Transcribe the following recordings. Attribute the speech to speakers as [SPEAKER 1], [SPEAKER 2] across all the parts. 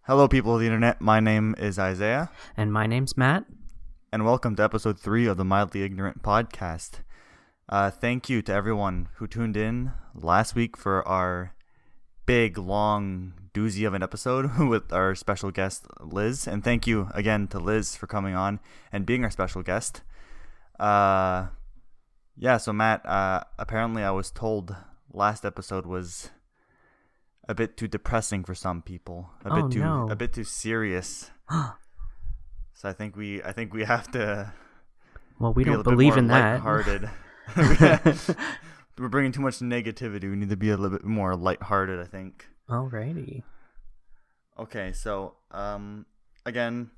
[SPEAKER 1] Hello, people of the internet. My name is Isaiah,
[SPEAKER 2] And my name's Matt.
[SPEAKER 1] and welcome to episode 3 of the Mildly Ignorant podcast. Thank you to everyone who tuned in last week for our big, long doozy of an episode with our special guest, Liz. And thank you again to Liz for coming on and being our special guest. So Matt, apparently I was told last episode was a bit too depressing for some people. A bit too serious. So I think we have to.
[SPEAKER 2] Well, we don't believe in that.
[SPEAKER 1] Lighthearted. We're bringing too much negativity. We need to be a little bit more lighthearted, I think.
[SPEAKER 2] Alrighty.
[SPEAKER 1] Okay, so again,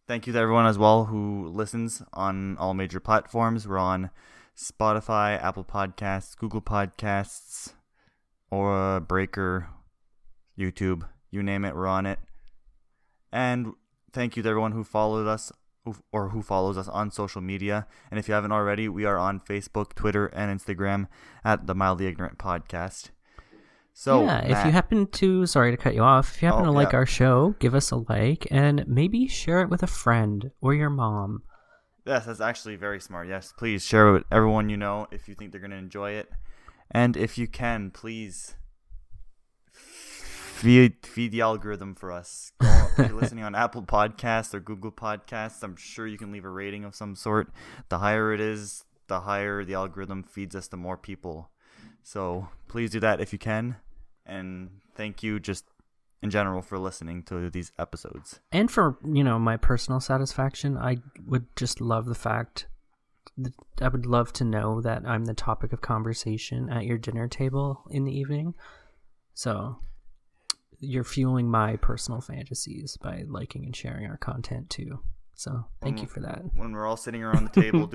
[SPEAKER 1] thank you to everyone as well who listens on all major platforms. We're on Spotify, Apple Podcasts, Google Podcasts, or Breaker, YouTube, you name it, we're on it. And thank you to everyone who followed us who follows us on social media. And if you haven't already, we are on Facebook, Twitter, and Instagram at the Mildly Ignorant Podcast. So
[SPEAKER 2] yeah,
[SPEAKER 1] Matt,
[SPEAKER 2] if you happen to, sorry to cut you off, if you happen to like our show, give us a like and maybe share it with a friend or your mom.
[SPEAKER 1] Yes, that's actually very smart. Yes, please share it with everyone you know if you think they're going to enjoy it. And if you can, please feed the algorithm for us. If you're listening on Apple Podcasts or Google Podcasts, I'm sure you can leave a rating of some sort. The higher it is, the higher the algorithm feeds us to more people. So please do that if you can. And thank you just in general for listening to these episodes.
[SPEAKER 2] And for, my personal satisfaction, I would just love the fact that I would love to know that I'm the topic of conversation at your dinner table in the evening. So you're fueling my personal fantasies by liking and sharing our content too. So thank you for that.
[SPEAKER 1] When we're all sitting around the table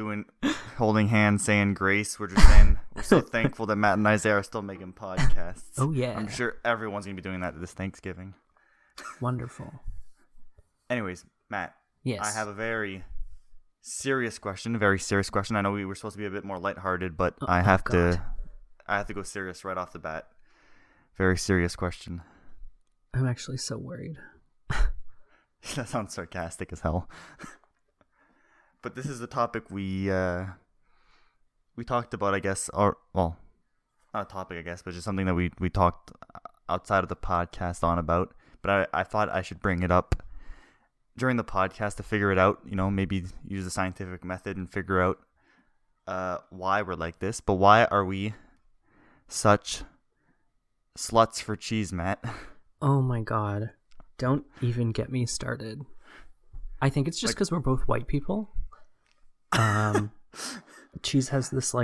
[SPEAKER 1] holding hands, saying grace, we're just saying we're so thankful that Matt and Isaiah are still making podcasts.
[SPEAKER 2] Oh yeah.
[SPEAKER 1] I'm sure everyone's going to be doing that this Thanksgiving.
[SPEAKER 2] Wonderful.
[SPEAKER 1] Anyways, Matt.
[SPEAKER 2] Yes.
[SPEAKER 1] I have a very serious question. I know we were supposed to be a bit more lighthearted, but I have to go serious right off the bat. Very serious question.
[SPEAKER 2] I'm actually so worried.
[SPEAKER 1] That sounds sarcastic as hell. But this is the topic we talked about, I guess, or well, not a topic, I guess, but just something that we talked outside of the podcast on about. But I thought I should bring it up during the podcast to figure it out. Maybe use the scientific method and figure out why we're like this. But why are we such sluts for cheese, Matt?
[SPEAKER 2] Oh my god. Don't even get me started. I think it's just because we're both white people. Cheese has this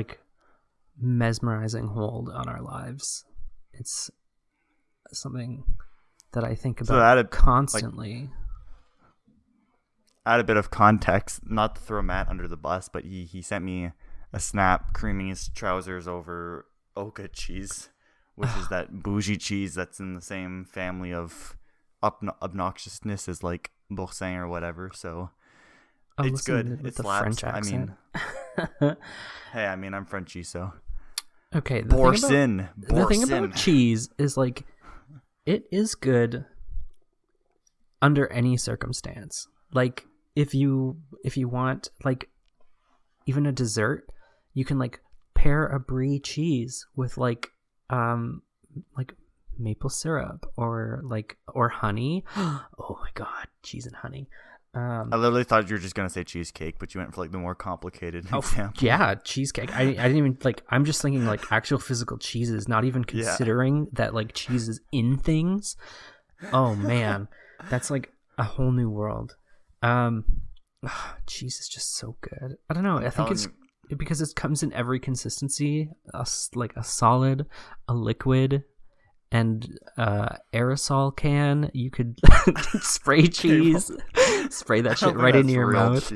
[SPEAKER 2] mesmerizing hold on our lives. It's something that I think about constantly.
[SPEAKER 1] Add a bit of context, not to throw Matt under the bus, but he sent me a snap creaming his trousers over Oka cheese, which is that bougie cheese that's in the same family of obnoxiousness as Boursin or whatever. So it's good. It slaps. I mean, hey, I'm Frenchy, so
[SPEAKER 2] okay.
[SPEAKER 1] The
[SPEAKER 2] thing about cheese is it is good under any circumstance. If you want even a dessert, you can pair a brie cheese with maple syrup or honey. Oh my god, cheese and honey.
[SPEAKER 1] I literally thought you were just gonna say cheesecake, but you went for the more complicated example.
[SPEAKER 2] Yeah, cheesecake. I didn't even I'm just thinking actual physical cheeses, not even considering that cheese is in things. Oh man, that's a whole new world. Cheese is just so good. I don't know. I think it's because it comes in every consistency, a solid, a liquid, and aerosol can. You could spray cheese, spray that shit right into your mouth.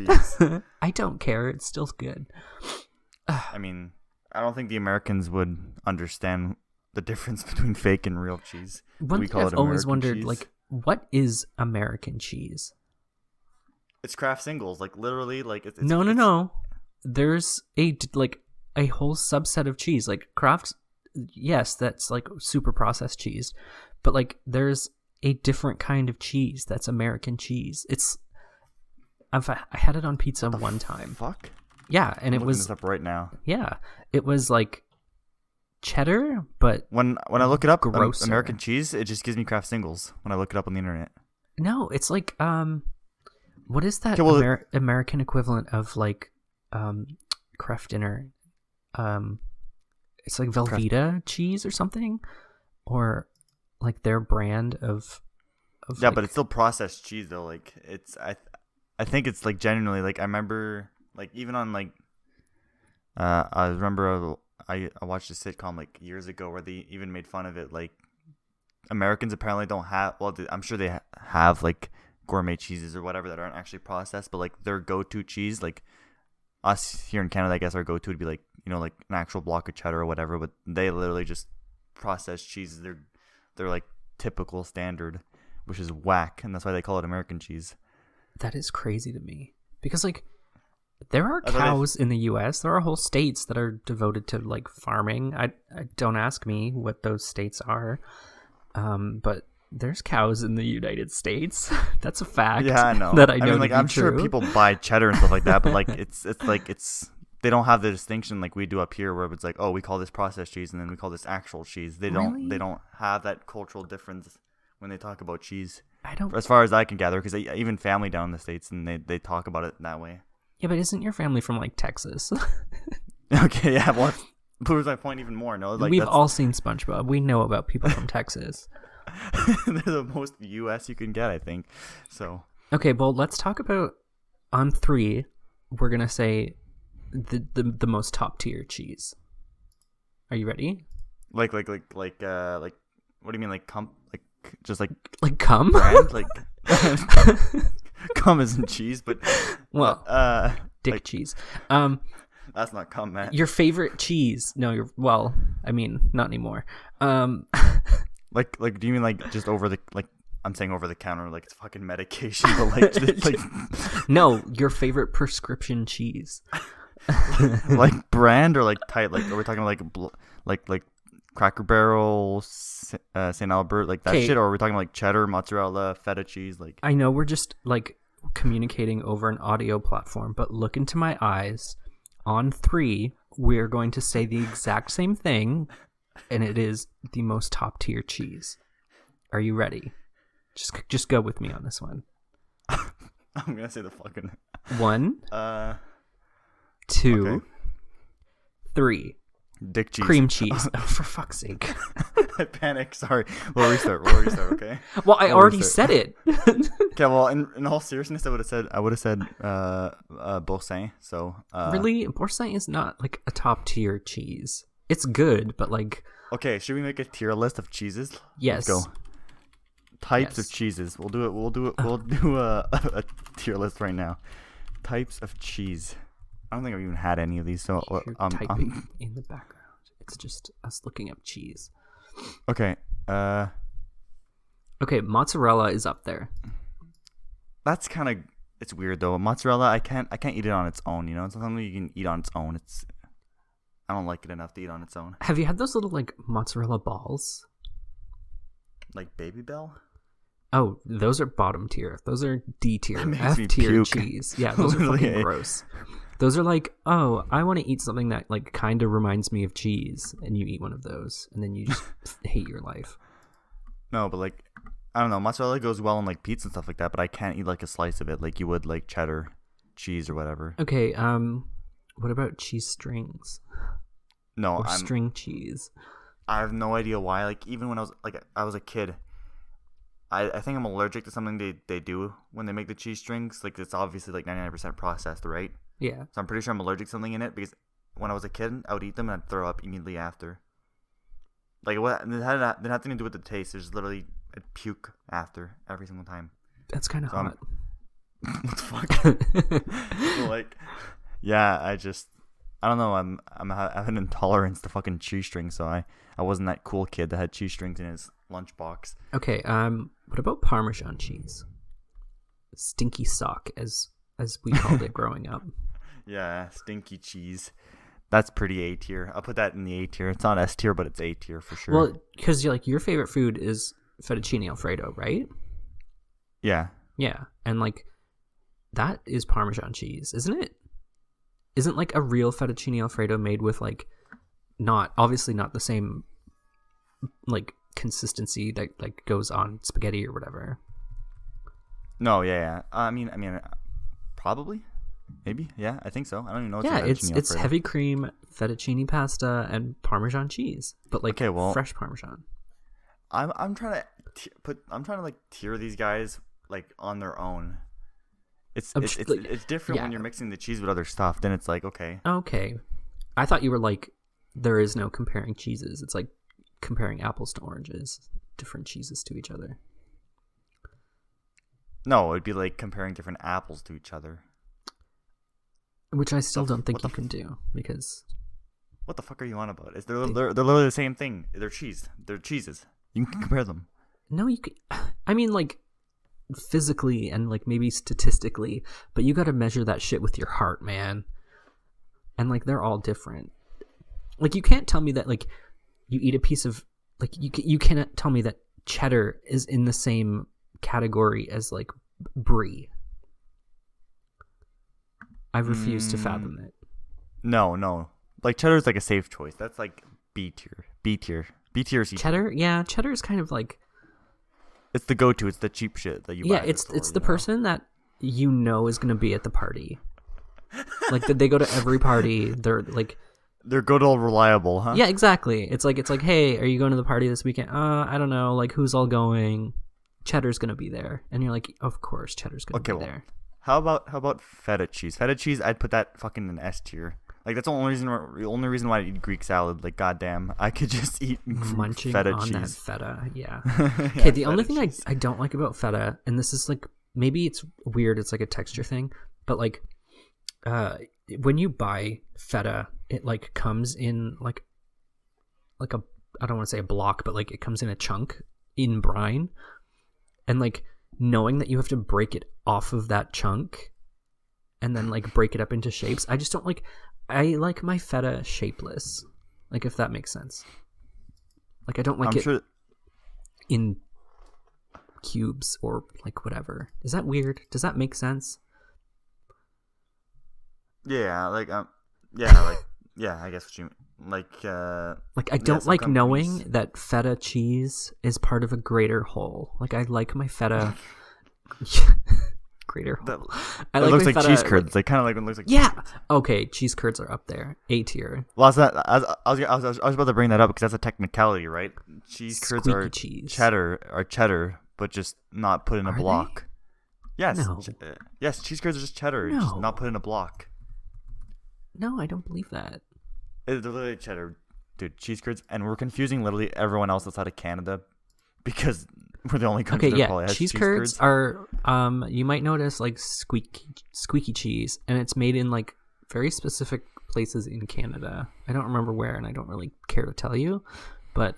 [SPEAKER 2] I don't care. It's still good.
[SPEAKER 1] I don't think the Americans would understand the difference between fake and real cheese.
[SPEAKER 2] One thing I've always wondered, what is American cheese?
[SPEAKER 1] It's Kraft Singles, literally, it's
[SPEAKER 2] no. There's a whole subset of cheese, Kraft. Yes, that's super processed cheese, but there's a different kind of cheese that's American cheese. I had it on pizza one time.
[SPEAKER 1] Fuck.
[SPEAKER 2] Yeah, and
[SPEAKER 1] I'm
[SPEAKER 2] it was
[SPEAKER 1] looking this up right now.
[SPEAKER 2] Yeah, it was like cheddar, but
[SPEAKER 1] When I look it up,
[SPEAKER 2] grosser.
[SPEAKER 1] American cheese, it just gives me Kraft singles when I look it up on the internet.
[SPEAKER 2] No, it's like what is that
[SPEAKER 1] Okay, well,
[SPEAKER 2] American equivalent of like Kraft Dinner? It's like Velveeta cheese or something, or like their brand of
[SPEAKER 1] yeah,
[SPEAKER 2] like,
[SPEAKER 1] but it's still processed cheese though. Like it's I think it's like genuinely like I remember like even on like I remember I watched a sitcom like years ago where they even made fun of it. Like Americans apparently don't have, well, I'm sure they have like gourmet cheeses or whatever that aren't actually processed, but like their go-to cheese, like us here in Canada, I guess our go-to would be like, you know, like an actual block of cheddar or whatever, but they literally just processed cheeses. They're like typical standard, which is whack, and that's why they call it American cheese.
[SPEAKER 2] That is crazy to me because like there are cows in the U.S. There are whole states that are devoted to like farming. I don't ask me what those states are, but there's cows in the United States. That's a fact.
[SPEAKER 1] Yeah, I know.
[SPEAKER 2] That I know.
[SPEAKER 1] I mean, like I'm
[SPEAKER 2] true.
[SPEAKER 1] sure people buy cheddar and stuff like that, but like it's they don't have the distinction like we do up here, where it's like, oh, we call this processed cheese and then we call this actual cheese. They don't have that cultural difference when they talk about cheese.
[SPEAKER 2] I don't.
[SPEAKER 1] As far as I can gather, because even family down in the States and they talk about it that way.
[SPEAKER 2] Yeah, but isn't your family from like Texas?
[SPEAKER 1] Okay, yeah. Well, proves my point even more. No, like
[SPEAKER 2] we've all seen SpongeBob. We know about people from Texas.
[SPEAKER 1] They're the most U.S. you can get, I think. So
[SPEAKER 2] okay, well, let's talk about on 3. We're gonna say the most top tier cheese. Are you ready?
[SPEAKER 1] Like what do you mean like just like
[SPEAKER 2] cum?
[SPEAKER 1] Brand? Like cum isn't cheese, but
[SPEAKER 2] well, dick
[SPEAKER 1] like,
[SPEAKER 2] cheese.
[SPEAKER 1] That's not cum, man.
[SPEAKER 2] Your favorite cheese? No, I mean, not anymore.
[SPEAKER 1] Like do you mean like just over the like? I'm saying over the counter, like it's fucking medication, but like just like
[SPEAKER 2] no, your favorite prescription cheese.
[SPEAKER 1] Like brand or like type? Like are we talking like Cracker Barrel, St. Albert, like that shit, or are we talking like cheddar, mozzarella, feta cheese? Like
[SPEAKER 2] I know we're just like communicating over an audio platform, but look into my eyes. On 3, we're going to say the exact same thing, and it is the most top tier cheese. Are you ready? Just go with me on this one.
[SPEAKER 1] I'm gonna say the fucking
[SPEAKER 2] 1, 2,
[SPEAKER 1] okay.
[SPEAKER 2] 3.
[SPEAKER 1] Dick cheese.
[SPEAKER 2] Cream cheese. Oh, for fuck's sake.
[SPEAKER 1] I panic. Sorry. We'll restart. Okay.
[SPEAKER 2] Well, I already said it.
[SPEAKER 1] Okay. Well, in all seriousness, I would have said Boursin. So
[SPEAKER 2] really, Boursin is not like a top tier cheese. It's good, but like.
[SPEAKER 1] Okay. Should we make a tier list of cheeses?
[SPEAKER 2] Yes.
[SPEAKER 1] Let's go. Types of cheeses. We'll do it. We'll do a tier list right now. Types of cheese. I don't think I've even had any of these. So
[SPEAKER 2] typing in the background. It's just us looking up cheese.
[SPEAKER 1] Okay.
[SPEAKER 2] Okay, mozzarella is up there.
[SPEAKER 1] That's kind of, it's weird though. Mozzarella, I can't eat it on its own. You know, it's something you can eat on its own. I don't like it enough to eat on its own.
[SPEAKER 2] Have you had those little like mozzarella balls?
[SPEAKER 1] Like Baby Bell?
[SPEAKER 2] Oh, those are bottom tier. Those are D tier, F tier
[SPEAKER 1] puke.
[SPEAKER 2] Cheese. Yeah, those are fucking gross. Those are like, oh, I want to eat something that like kind of reminds me of cheese, and you eat one of those, and then you just hate your life.
[SPEAKER 1] No, but like, I don't know, mozzarella goes well on like pizza and stuff like that, but I can't eat like a slice of it like you would like cheddar cheese or whatever.
[SPEAKER 2] Okay, what about cheese strings?
[SPEAKER 1] No,
[SPEAKER 2] or string cheese.
[SPEAKER 1] I have no idea why. Like even when I was a kid, I think I'm allergic to something they do when they make the cheese strings. Like it's obviously like 99% processed, right?
[SPEAKER 2] Yeah.
[SPEAKER 1] So I'm pretty sure I'm allergic to something in it because when I was a kid, I would eat them and I'd throw up immediately after. Like what? It had nothing to do with the taste. It was literally I'd puke after every single time.
[SPEAKER 2] That's kind of hot.
[SPEAKER 1] What the fuck? So like, yeah, I don't know. I have an intolerance to fucking cheese strings, so I wasn't that cool kid that had cheese strings in his lunchbox.
[SPEAKER 2] Okay. What about Parmesan cheese? Stinky sock, as we called it growing up.
[SPEAKER 1] Yeah, stinky cheese. That's pretty A tier. I'll put that in the A tier. It's not S tier, but it's A tier for sure.
[SPEAKER 2] Well, because like your favorite food is fettuccine alfredo, right?
[SPEAKER 1] Yeah.
[SPEAKER 2] Yeah, and like that is Parmesan cheese, isn't it? Isn't like a real fettuccine alfredo made with like not obviously not the same like consistency that like goes on spaghetti or whatever?
[SPEAKER 1] No, yeah. I mean, probably, maybe, yeah. I think so. I don't even know.
[SPEAKER 2] Yeah, it's heavy cream fettuccine pasta and Parmesan cheese, but like fresh Parmesan.
[SPEAKER 1] I'm trying to like tier these guys like on their own. It's different when you're mixing the cheese with other stuff. Then it's like okay. I thought you were like there is no comparing cheeses. It's like comparing apples to oranges, different cheeses to each other. No, it'd be like comparing different apples to each other.
[SPEAKER 2] Which I still don't think you can do because.
[SPEAKER 1] What the fuck are you on about? They're literally the same thing. They're cheese. They're cheeses. You can compare them.
[SPEAKER 2] No, you can. I mean, like physically and like maybe statistically, but you got to measure that shit with your heart, man. And like they're all different. Like you can't tell me that like you eat a piece of like you cannot tell me that cheddar is in the same category as like brie. I refuse to fathom it.
[SPEAKER 1] No. Like cheddar is like a safe choice. That's like B tier.
[SPEAKER 2] Cheddar, yeah, cheddar is kind of like
[SPEAKER 1] it's the go-to. It's the cheap shit that you buy.
[SPEAKER 2] Yeah, it's the person that you know is going to be at the party. Like they go to every party. They're
[SPEAKER 1] good old reliable, huh?
[SPEAKER 2] Yeah, exactly. It's like hey, are you going to the party this weekend? I don't know. Like who's all going? Cheddar's going to be there, and you're like, of course, cheddar's going to be there.
[SPEAKER 1] How about feta cheese? Feta cheese, I'd put that fucking in S tier. Like that's the only reason why I eat Greek salad. Like goddamn, I could just eat
[SPEAKER 2] munching
[SPEAKER 1] feta
[SPEAKER 2] on
[SPEAKER 1] cheese.
[SPEAKER 2] That feta. Yeah. Okay. The only thing I don't like about feta, and this is like maybe it's weird. It's like a texture thing, but like, when you buy feta, it like comes in like a I don't want to say a block, but like it comes in a chunk in brine, and like knowing that you have to break it off of that chunk, and then like break it up into shapes. I just don't like. I like my feta shapeless, like if that makes sense. Like I don't like in cubes or like whatever. Is that weird? Does that make sense?
[SPEAKER 1] Yeah, I guess what you mean. Like
[SPEAKER 2] I don't like knowing that feta cheese is part of a greater whole. Like I like my feta. Greater whole.
[SPEAKER 1] It looks like cheese curds. They kind of like it looks like.
[SPEAKER 2] Yeah. Okay, cheese curds are up there, A tier.
[SPEAKER 1] Well, I was about to bring that up because that's a technicality, right? Cheese curds are cheddar, but just not put in a block. Yes. No. Yes, cheese curds are just cheddar, just not put in a block.
[SPEAKER 2] No, I don't believe that.
[SPEAKER 1] They're literally cheddar, dude. Cheese curds, and we're confusing literally everyone else outside of Canada because we're the only country that probably has cheese curds.
[SPEAKER 2] Are you might notice like squeaky cheese, and it's made in like very specific places in Canada. I don't remember where, and I don't really care to tell you, but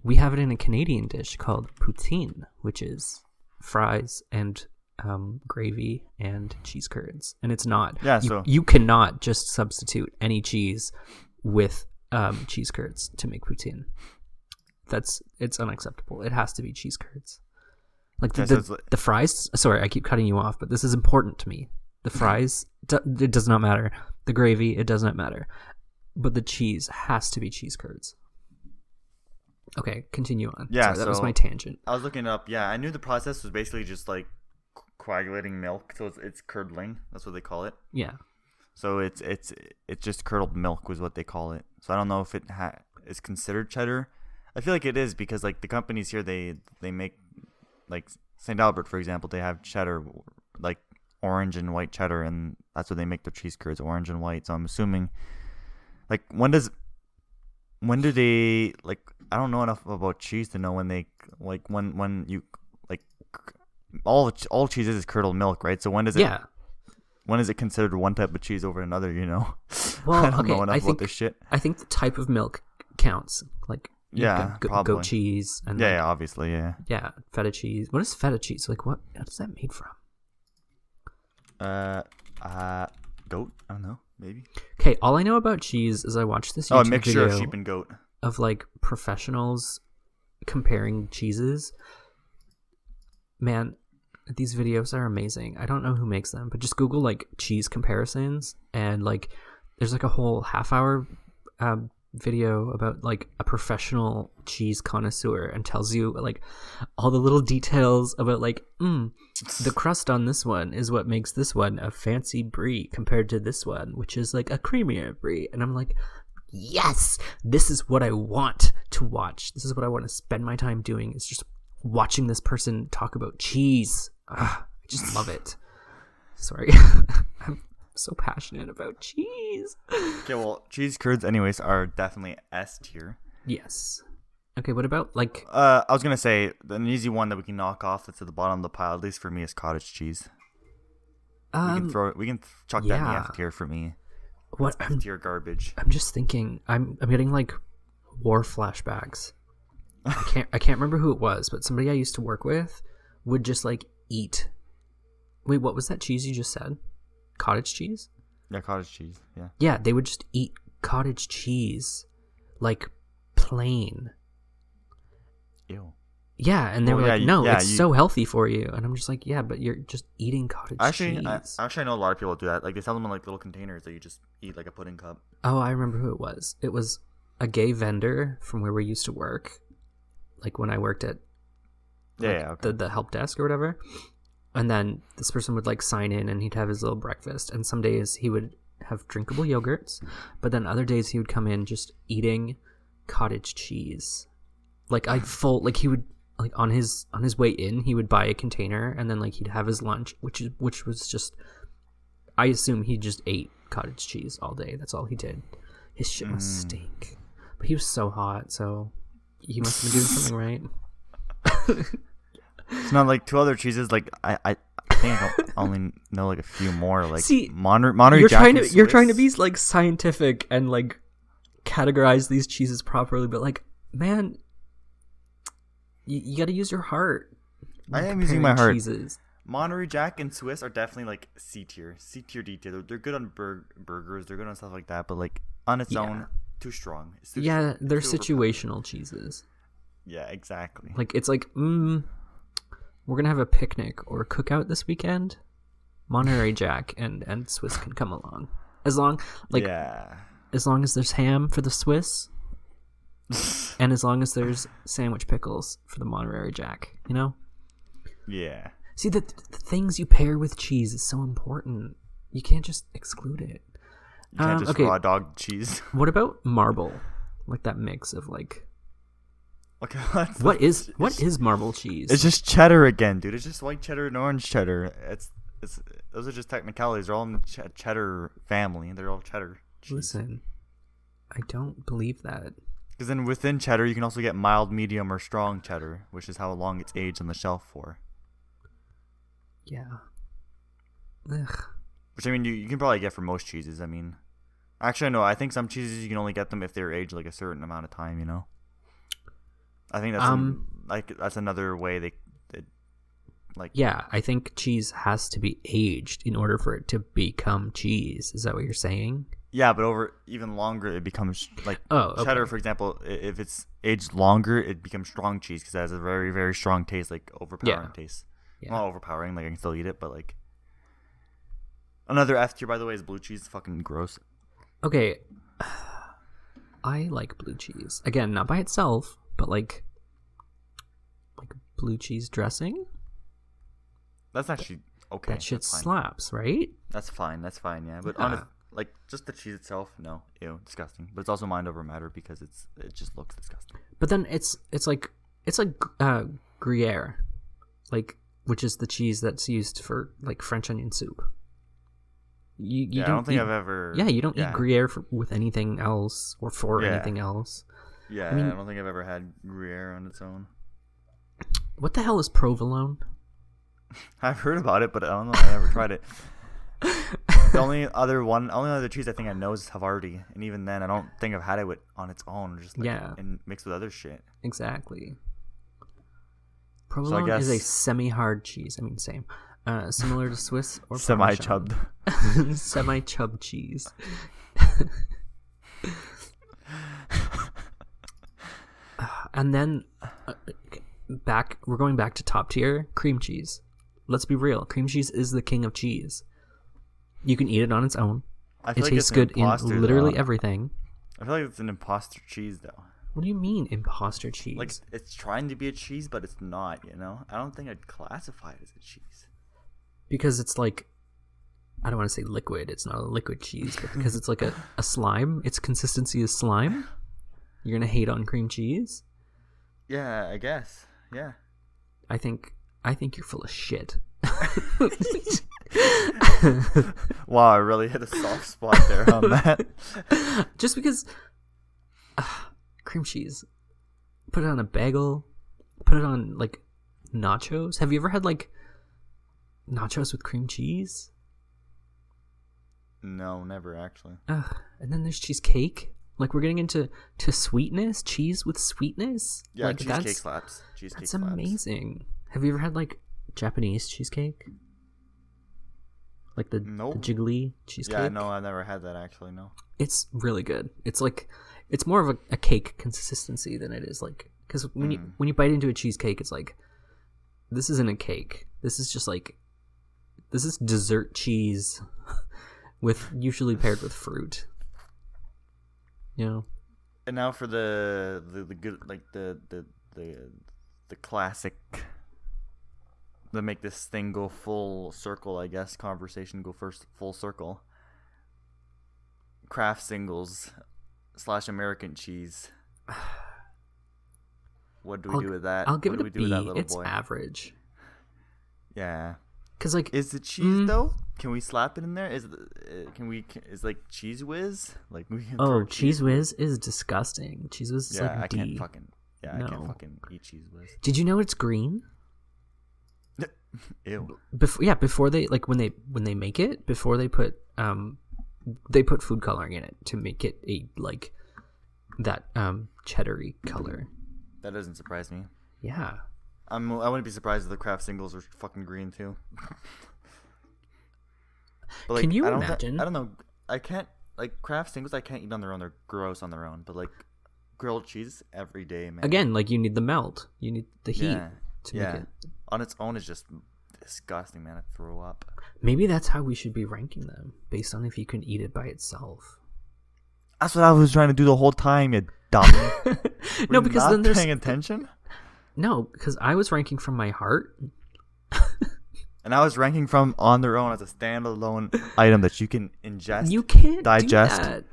[SPEAKER 2] we have it in a Canadian dish called poutine, which is fries and gravy and cheese curds, and it's not. Yeah, you cannot just substitute any cheese with cheese curds to make poutine. It's unacceptable. It has to be cheese curds. Like the fries. Sorry, I keep cutting you off, but this is important to me. The fries, it does not matter. The gravy, it does not matter. But the cheese has to be cheese curds. Okay, continue on. Yeah, sorry, that was my tangent.
[SPEAKER 1] I was looking it up. Yeah, I knew the process was basically just like coagulating milk, so it's curdling. That's what they call it.
[SPEAKER 2] Yeah.
[SPEAKER 1] So it's just curdled milk was what they call it. So I don't know if it is considered cheddar. I feel like it is because like the companies here they make like St. Albert, for example, they have cheddar like orange and white cheddar, and that's what they make their cheese curds, orange and white. So I'm assuming like when do they like I don't know enough about cheese to know when they like when you like all cheese is curdled milk, right? So when does it when is it considered one type of cheese over another, you know?
[SPEAKER 2] Well,
[SPEAKER 1] I don't know enough about this shit.
[SPEAKER 2] I think the type of milk counts. Like goat cheese and
[SPEAKER 1] obviously,
[SPEAKER 2] yeah, feta cheese. What is feta cheese? Like what is that made from?
[SPEAKER 1] Goat? I don't know, maybe.
[SPEAKER 2] Okay, all I know about cheese is I watched this YouTube
[SPEAKER 1] mixture
[SPEAKER 2] video
[SPEAKER 1] of sheep and goat
[SPEAKER 2] of like professionals comparing cheeses. Man, these videos are amazing. I don't know who makes them, but just Google like cheese comparisons, and like there's like a whole half-hour video about like a professional cheese connoisseur, and tells you like all the little details about like the crust on this one is what makes this one a fancy brie compared to this one, which is like a creamier brie. And I'm like, yes, this is what I want to watch. This is what I want to spend my time doing, is just watching this person talk about cheese. I just love it. Sorry. I'm so passionate about cheese.
[SPEAKER 1] Okay, well, cheese curds anyways are definitely S tier.
[SPEAKER 2] Yes. Okay, what about like
[SPEAKER 1] I was gonna say an easy one that we can knock off that's at the bottom of the pile, at least for me, is cottage cheese. We can chuck that in the F tier for me.
[SPEAKER 2] What
[SPEAKER 1] F tier garbage.
[SPEAKER 2] I'm just thinking I'm getting like war flashbacks. I can't remember who it was, but somebody I used to work with would just like eat. Wait, what was that cheese you just said? Cottage cheese?
[SPEAKER 1] Yeah, cottage cheese. Yeah.
[SPEAKER 2] Yeah, they would just eat cottage cheese like plain.
[SPEAKER 1] Ew.
[SPEAKER 2] Yeah, and they were like, "No, it's so healthy for you." And I'm just like, "Yeah, but you're just eating cottage cheese."
[SPEAKER 1] Actually, I know a lot of people do that. Like they sell them in like little containers that you just eat like a pudding cup.
[SPEAKER 2] Oh, I remember who it was. It was a gay vendor from where we used to work, like when I worked at the help desk or whatever. And then this person would like sign in, and he'd have his little breakfast. And some days he would have drinkable yogurts, but then other days he would come in just eating cottage cheese. Like he would like on his way in, he would buy a container, and then like he'd have his lunch, which was just, I assume he just ate cottage cheese all day. That's all he did. His shit must stink. But he was so hot, so he must have been doing something right.
[SPEAKER 1] It's not like two other cheeses. Like I think I only know like a few more. Like Monterey Jack.
[SPEAKER 2] You're trying to be like scientific and like categorize these cheeses properly, but like, man, you got to use your heart.
[SPEAKER 1] I am using my heart. Cheeses. Monterey Jack and Swiss are definitely like C tier, D tier. They're good on burgers. They're good on stuff like that. But like on its own, too strong.
[SPEAKER 2] They're situational cheeses.
[SPEAKER 1] Yeah, exactly.
[SPEAKER 2] Like it's like, we're gonna have a picnic or a cookout this weekend. Monterey Jack and Swiss can come along, as long as there's ham for the Swiss, and as long as there's sandwich pickles for the Monterey Jack. You know.
[SPEAKER 1] Yeah.
[SPEAKER 2] See, the things you pair with cheese is so important. You can't just exclude it.
[SPEAKER 1] You can't just raw dog cheese.
[SPEAKER 2] What about marble? Like that mix of like.
[SPEAKER 1] Okay,
[SPEAKER 2] what is marble cheese?
[SPEAKER 1] It's just cheddar again, dude. It's just white cheddar and orange cheddar. It's those are just technicalities. They're all in the cheddar family. They're all cheddar cheese.
[SPEAKER 2] Listen, I don't believe that.
[SPEAKER 1] Because then within cheddar, you can also get mild, medium, or strong cheddar, which is how long it's aged on the shelf for.
[SPEAKER 2] Yeah. Ugh.
[SPEAKER 1] Which I mean, you can probably get for most cheeses. I mean, actually, no. I think some cheeses you can only get them if they're aged like a certain amount of time. You know. I think that's that's another way they like.
[SPEAKER 2] Yeah, I think cheese has to be aged in order for it to become cheese. Is that what you're saying?
[SPEAKER 1] Yeah, but over even longer, it becomes like cheddar, for example. If it's aged longer, it becomes strong cheese because it has a very, very strong taste, like overpowering taste. Yeah. Not overpowering, like I can still eat it, but like another F tier, by the way, is blue cheese. It's fucking gross.
[SPEAKER 2] Okay, I like blue cheese. Again, not by itself. But like blue cheese dressing?
[SPEAKER 1] That's actually okay.
[SPEAKER 2] That shit slaps, right?
[SPEAKER 1] That's fine, yeah. But honest, like just the cheese itself, no. Ew, disgusting. But it's also mind over matter because it just looks disgusting. But
[SPEAKER 2] then it's like Gruyere, like, which is the cheese that's used for like French onion soup. You
[SPEAKER 1] I don't think I've ever.
[SPEAKER 2] Yeah, you don't eat Gruyere with anything else or for anything else.
[SPEAKER 1] Yeah, I mean, I don't think I've ever had Gruyere on its own.
[SPEAKER 2] What the hell is provolone?
[SPEAKER 1] I've heard about it, but I don't know. I never tried it. The only other cheese I think I know is Havarti, and even then, I don't think I've had it on its own, just like and mixed with other shit.
[SPEAKER 2] Exactly. Provolone is a semi-hard cheese. I mean, same. Similar to Swiss or
[SPEAKER 1] semi-chubbed.
[SPEAKER 2] Semi-chubbed cheese. And then we're going back to top tier cream cheese. Let's be real. Cream cheese is the king of cheese. You can eat it on its own.
[SPEAKER 1] I feel
[SPEAKER 2] It
[SPEAKER 1] like
[SPEAKER 2] tastes
[SPEAKER 1] it's
[SPEAKER 2] good in
[SPEAKER 1] imposter,
[SPEAKER 2] literally
[SPEAKER 1] though.
[SPEAKER 2] everything.
[SPEAKER 1] I feel like it's an imposter cheese, though.
[SPEAKER 2] What do you mean imposter cheese?
[SPEAKER 1] Like, it's trying to be a cheese, but it's not, you know? I don't think I'd classify it as a cheese.
[SPEAKER 2] Because it's like, I don't want to say liquid. It's not a liquid cheese, but because it's like a slime. Its consistency is slime. You're going to hate on cream cheese?
[SPEAKER 1] Yeah, I guess. Yeah.
[SPEAKER 2] I think you're full of shit.
[SPEAKER 1] Wow, I really hit a soft spot there on that.
[SPEAKER 2] Just because cream cheese, put it on a bagel, put it on like nachos. Have you ever had like nachos with cream cheese?
[SPEAKER 1] No, never actually.
[SPEAKER 2] And then there's cheesecake. Like we're getting into sweetness, cheese with sweetness.
[SPEAKER 1] Yeah,
[SPEAKER 2] like,
[SPEAKER 1] cheesecake slaps. Cheesecake
[SPEAKER 2] that's
[SPEAKER 1] slaps.
[SPEAKER 2] amazing. Have you ever had like Japanese cheesecake? Like the jiggly cheesecake?
[SPEAKER 1] Yeah, no, I've never had that actually, no.
[SPEAKER 2] It's really good. It's like, it's more of a cake consistency than it is like, because when you bite into a cheesecake, it's like, this isn't a cake. This is just like, this is dessert cheese with usually paired with fruit. You know?
[SPEAKER 1] And now for the good, like the classic, to make this thing go full circle, I guess, conversation go first full circle. Kraft singles / American cheese. What do we do with that?
[SPEAKER 2] I'll give
[SPEAKER 1] what
[SPEAKER 2] it a
[SPEAKER 1] do we do with that
[SPEAKER 2] B.
[SPEAKER 1] little
[SPEAKER 2] It's
[SPEAKER 1] boy?
[SPEAKER 2] average.
[SPEAKER 1] Yeah.
[SPEAKER 2] Cause like,
[SPEAKER 1] Is it cheese though? Can we slap it in there? Is like Cheese Whiz? Like we can throw
[SPEAKER 2] Cheese Whiz is disgusting. Cheese Whiz is like
[SPEAKER 1] I
[SPEAKER 2] D.
[SPEAKER 1] can't fucking
[SPEAKER 2] No.
[SPEAKER 1] I can't fucking eat Cheese Whiz.
[SPEAKER 2] Did you know it's green?
[SPEAKER 1] Ew.
[SPEAKER 2] Before they like when they make it, before they put food coloring in it to make it a like that cheddary color.
[SPEAKER 1] That doesn't surprise me.
[SPEAKER 2] Yeah.
[SPEAKER 1] I wouldn't be surprised if the Kraft singles were fucking green too. But, like,
[SPEAKER 2] Can you
[SPEAKER 1] I don't
[SPEAKER 2] imagine?
[SPEAKER 1] I don't know. I can't like Kraft singles. I can't eat on their own. They're gross on their own. But like grilled cheese every day, man.
[SPEAKER 2] Again, like you need the melt. You need the heat to make it.
[SPEAKER 1] On its own is just disgusting, man. I throw up.
[SPEAKER 2] Maybe that's how we should be ranking them, based on if you can eat it by itself.
[SPEAKER 1] That's what I was trying to do the whole time, you dummy.
[SPEAKER 2] No, because
[SPEAKER 1] not
[SPEAKER 2] then there's
[SPEAKER 1] paying attention.
[SPEAKER 2] No, because I was ranking from my heart.
[SPEAKER 1] And I was ranking from on their own as a standalone item that you can ingest.
[SPEAKER 2] You can't
[SPEAKER 1] digest.
[SPEAKER 2] do that.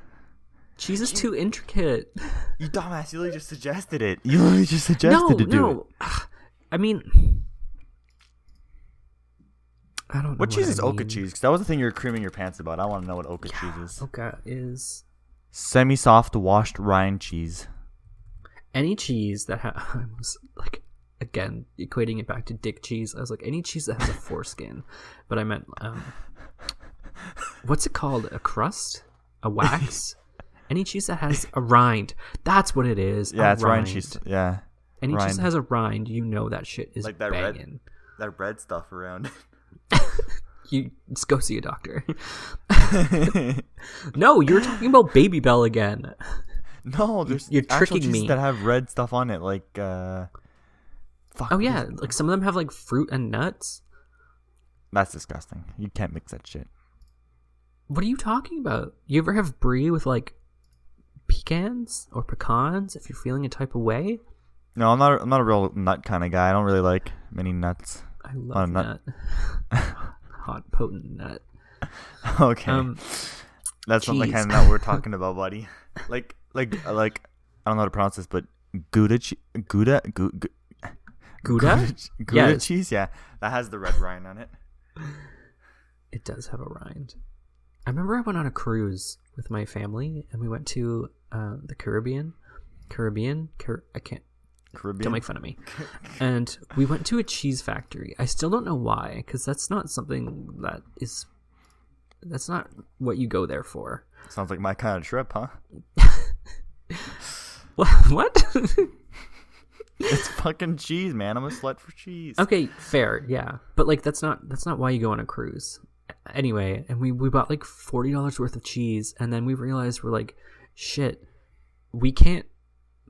[SPEAKER 2] Cheese is too intricate.
[SPEAKER 1] You dumbass! You literally just suggested it. You literally just suggested to do it.
[SPEAKER 2] I mean, I don't know.
[SPEAKER 1] What cheese is
[SPEAKER 2] I
[SPEAKER 1] Oka
[SPEAKER 2] mean.
[SPEAKER 1] cheese? Because that was the thing you were creaming your pants about. I want to know what Oka cheese is.
[SPEAKER 2] Oka is
[SPEAKER 1] Semi-soft washed rind cheese.
[SPEAKER 2] any cheese that I was like, again, equating it back to dick cheese. I was like, any cheese that has a foreskin, but I meant what's it called? A crust? A wax? Any cheese that has a rind. That's what it is.
[SPEAKER 1] Yeah, it's rind cheese. Yeah.
[SPEAKER 2] Any
[SPEAKER 1] rind.
[SPEAKER 2] cheese that has a rind, you know that shit is
[SPEAKER 1] Like that
[SPEAKER 2] banging.
[SPEAKER 1] That red stuff around.
[SPEAKER 2] You just go see a doctor. No, you're talking about Baby Bell again.
[SPEAKER 1] No, there's
[SPEAKER 2] You're
[SPEAKER 1] actual
[SPEAKER 2] tricking
[SPEAKER 1] cheeses
[SPEAKER 2] me.
[SPEAKER 1] that have red stuff on it, like fuck.
[SPEAKER 2] Oh yeah, like some of them have like fruit and nuts.
[SPEAKER 1] That's disgusting. You can't mix that shit.
[SPEAKER 2] What are you talking about? You ever have brie with like pecans or pecans if you're feeling a type of way?
[SPEAKER 1] No, I'm not a real nut kind of guy. I don't really like many nuts.
[SPEAKER 2] I love nut. Hot potent nut.
[SPEAKER 1] Okay. That's not the kind of nut we're talking about, buddy. Like I don't know how to pronounce this, but Gouda
[SPEAKER 2] Yes.
[SPEAKER 1] cheese, yeah, that has the red rind on it.
[SPEAKER 2] It does have a rind. I remember I went on a cruise with my family, and we went to the Caribbean. I can't.
[SPEAKER 1] Caribbean.
[SPEAKER 2] Don't make fun of me. And we went to a cheese factory. I still don't know why, because that's not something that's not what you go there for.
[SPEAKER 1] Sounds like my kind of trip, huh?
[SPEAKER 2] What?
[SPEAKER 1] It's fucking cheese, man. I'm a slut for cheese.
[SPEAKER 2] Okay, fair, yeah. But like that's not why you go on a cruise. Anyway, and we bought like $40 worth of cheese, and then we realized we're like, shit, we can't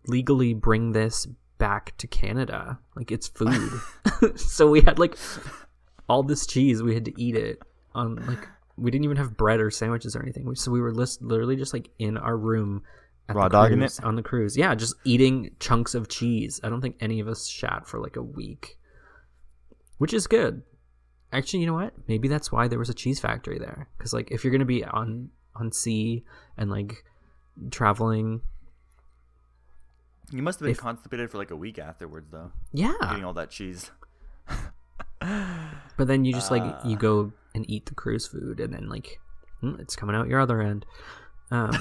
[SPEAKER 2] legally bring this back to Canada. Like, it's food. So we had like all this cheese. We had to eat it on like, we didn't even have bread or sandwiches or anything. So we were literally just like in our room at
[SPEAKER 1] Raw
[SPEAKER 2] the
[SPEAKER 1] dogging
[SPEAKER 2] cruise,
[SPEAKER 1] it?
[SPEAKER 2] on the cruise. Yeah, just eating chunks of cheese. I don't think any of us shat for like a week, which is good. Actually, you know what? Maybe that's why there was a cheese factory there. Because like, if you're gonna be on sea and like traveling,
[SPEAKER 1] You must have been constipated for like a week afterwards, though.
[SPEAKER 2] yeah.
[SPEAKER 1] Eating all that cheese.
[SPEAKER 2] But then you just like you go and eat the cruise food, and then like it's coming out your other end.
[SPEAKER 1] Oh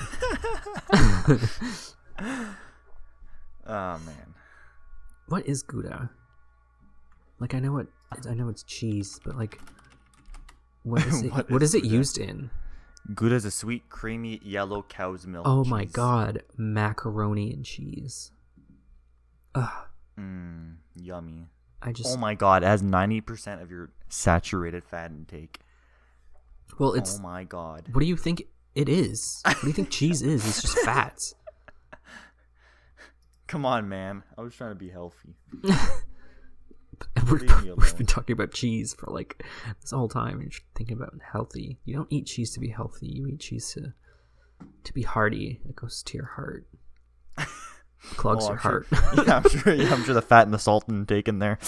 [SPEAKER 1] man,
[SPEAKER 2] What is Gouda? Like, I know it's cheese, but like, what is it? what is it used in?
[SPEAKER 1] Gouda is a sweet, creamy, yellow cow's milk.
[SPEAKER 2] Oh
[SPEAKER 1] cheese.
[SPEAKER 2] my god, macaroni and cheese. Ugh.
[SPEAKER 1] Yummy.
[SPEAKER 2] Oh
[SPEAKER 1] my god, it has 90% of your saturated fat intake.
[SPEAKER 2] Well, it's.
[SPEAKER 1] Oh my god.
[SPEAKER 2] What do you think it is? What do you think cheese is? It's just fats.
[SPEAKER 1] Come on, man. I was trying to be healthy.
[SPEAKER 2] We've been talking about cheese for like this whole time, and you're thinking about healthy. You don't eat cheese to be healthy. You eat cheese to be hearty. It goes to your heart. Clogs your heart.
[SPEAKER 1] Sure. Yeah, I'm sure the fat and the salt intake in there,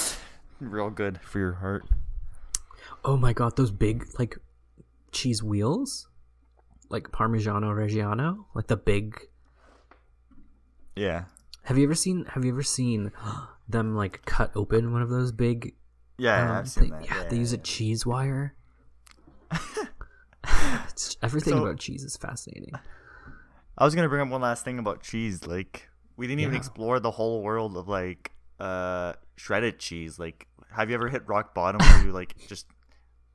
[SPEAKER 1] real good for your heart.
[SPEAKER 2] Oh my god, those big like cheese wheels, like Parmigiano Reggiano, like the big.
[SPEAKER 1] Yeah.
[SPEAKER 2] Have you ever seen them like cut open one of those big?
[SPEAKER 1] Yeah, I've seen that.
[SPEAKER 2] Yeah, they use a cheese wire. Everything about cheese is fascinating.
[SPEAKER 1] I was gonna bring up one last thing about cheese. Like, we didn't even explore the whole world of like shredded cheese. Like, have you ever hit rock bottom where you like just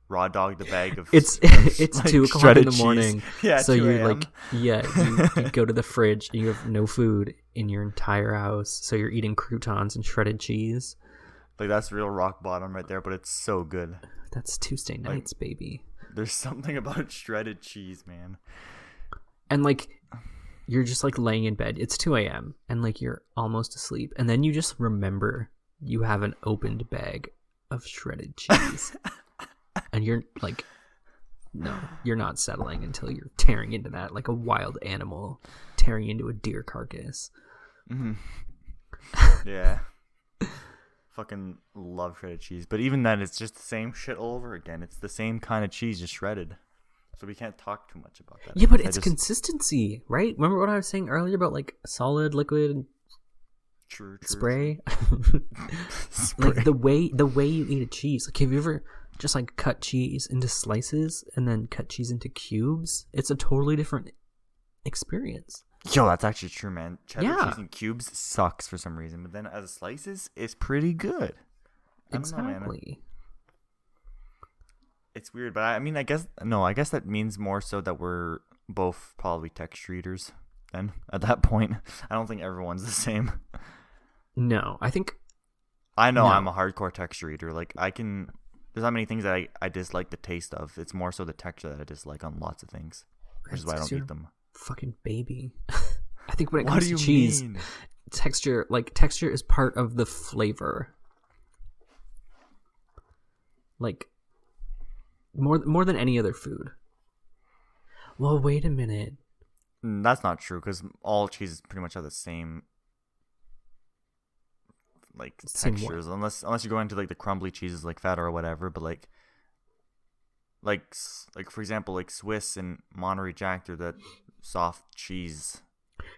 [SPEAKER 1] raw dogged a bag of
[SPEAKER 2] it's
[SPEAKER 1] like
[SPEAKER 2] 2:00 in the morning?
[SPEAKER 1] Cheese? Yeah,
[SPEAKER 2] so
[SPEAKER 1] 2
[SPEAKER 2] you're
[SPEAKER 1] a.m.
[SPEAKER 2] like you go to the fridge and you have no food in your entire house, so you're eating croutons and shredded cheese.
[SPEAKER 1] Like, that's real rock bottom right there, but it's so good.
[SPEAKER 2] That's Tuesday nights, baby.
[SPEAKER 1] There's something about shredded cheese, man.
[SPEAKER 2] And like, you're just like laying in bed. It's 2 a.m. and like you're almost asleep, and then you just remember you have an opened bag of shredded cheese, and you're like, no, you're not settling until you're tearing into that like a wild animal tearing into a deer carcass.
[SPEAKER 1] Mm-hmm. Yeah. Fucking love shredded cheese. But even then, it's just the same shit all over again. It's the same kind of cheese, just shredded. So we can't talk too much about that.
[SPEAKER 2] Yeah, but it's consistency, right? Remember what I was saying earlier about like solid, liquid,
[SPEAKER 1] true.
[SPEAKER 2] spray? Like the way you eat a cheese. Like, have you ever just like cut cheese into slices and then cut cheese into cubes? It's a totally different experience.
[SPEAKER 1] Yo, that's actually true, man. Cheddar cheese in cubes sucks for some reason, but then as slices, it's pretty good.
[SPEAKER 2] Exactly.
[SPEAKER 1] I don't know, man. It's weird, but I guess that means more so that we're both probably texture eaters then at that point. I don't think everyone's the same.
[SPEAKER 2] No, I think...
[SPEAKER 1] I know I'm a hardcore texture eater. Like, there's not many things that I dislike the taste of. It's more so the texture that I dislike on lots of things, which is why I don't eat them.
[SPEAKER 2] Fucking baby. I think when it comes to
[SPEAKER 1] What do
[SPEAKER 2] cheese,
[SPEAKER 1] you mean?
[SPEAKER 2] texture is part of the flavor. Like, more than any other food. Well, wait a minute.
[SPEAKER 1] That's not true, because all cheeses pretty much have the same like textures, unless you go into like the crumbly cheeses like feta or whatever. But like for example, like Swiss and Monterey Jack, they're that soft cheese.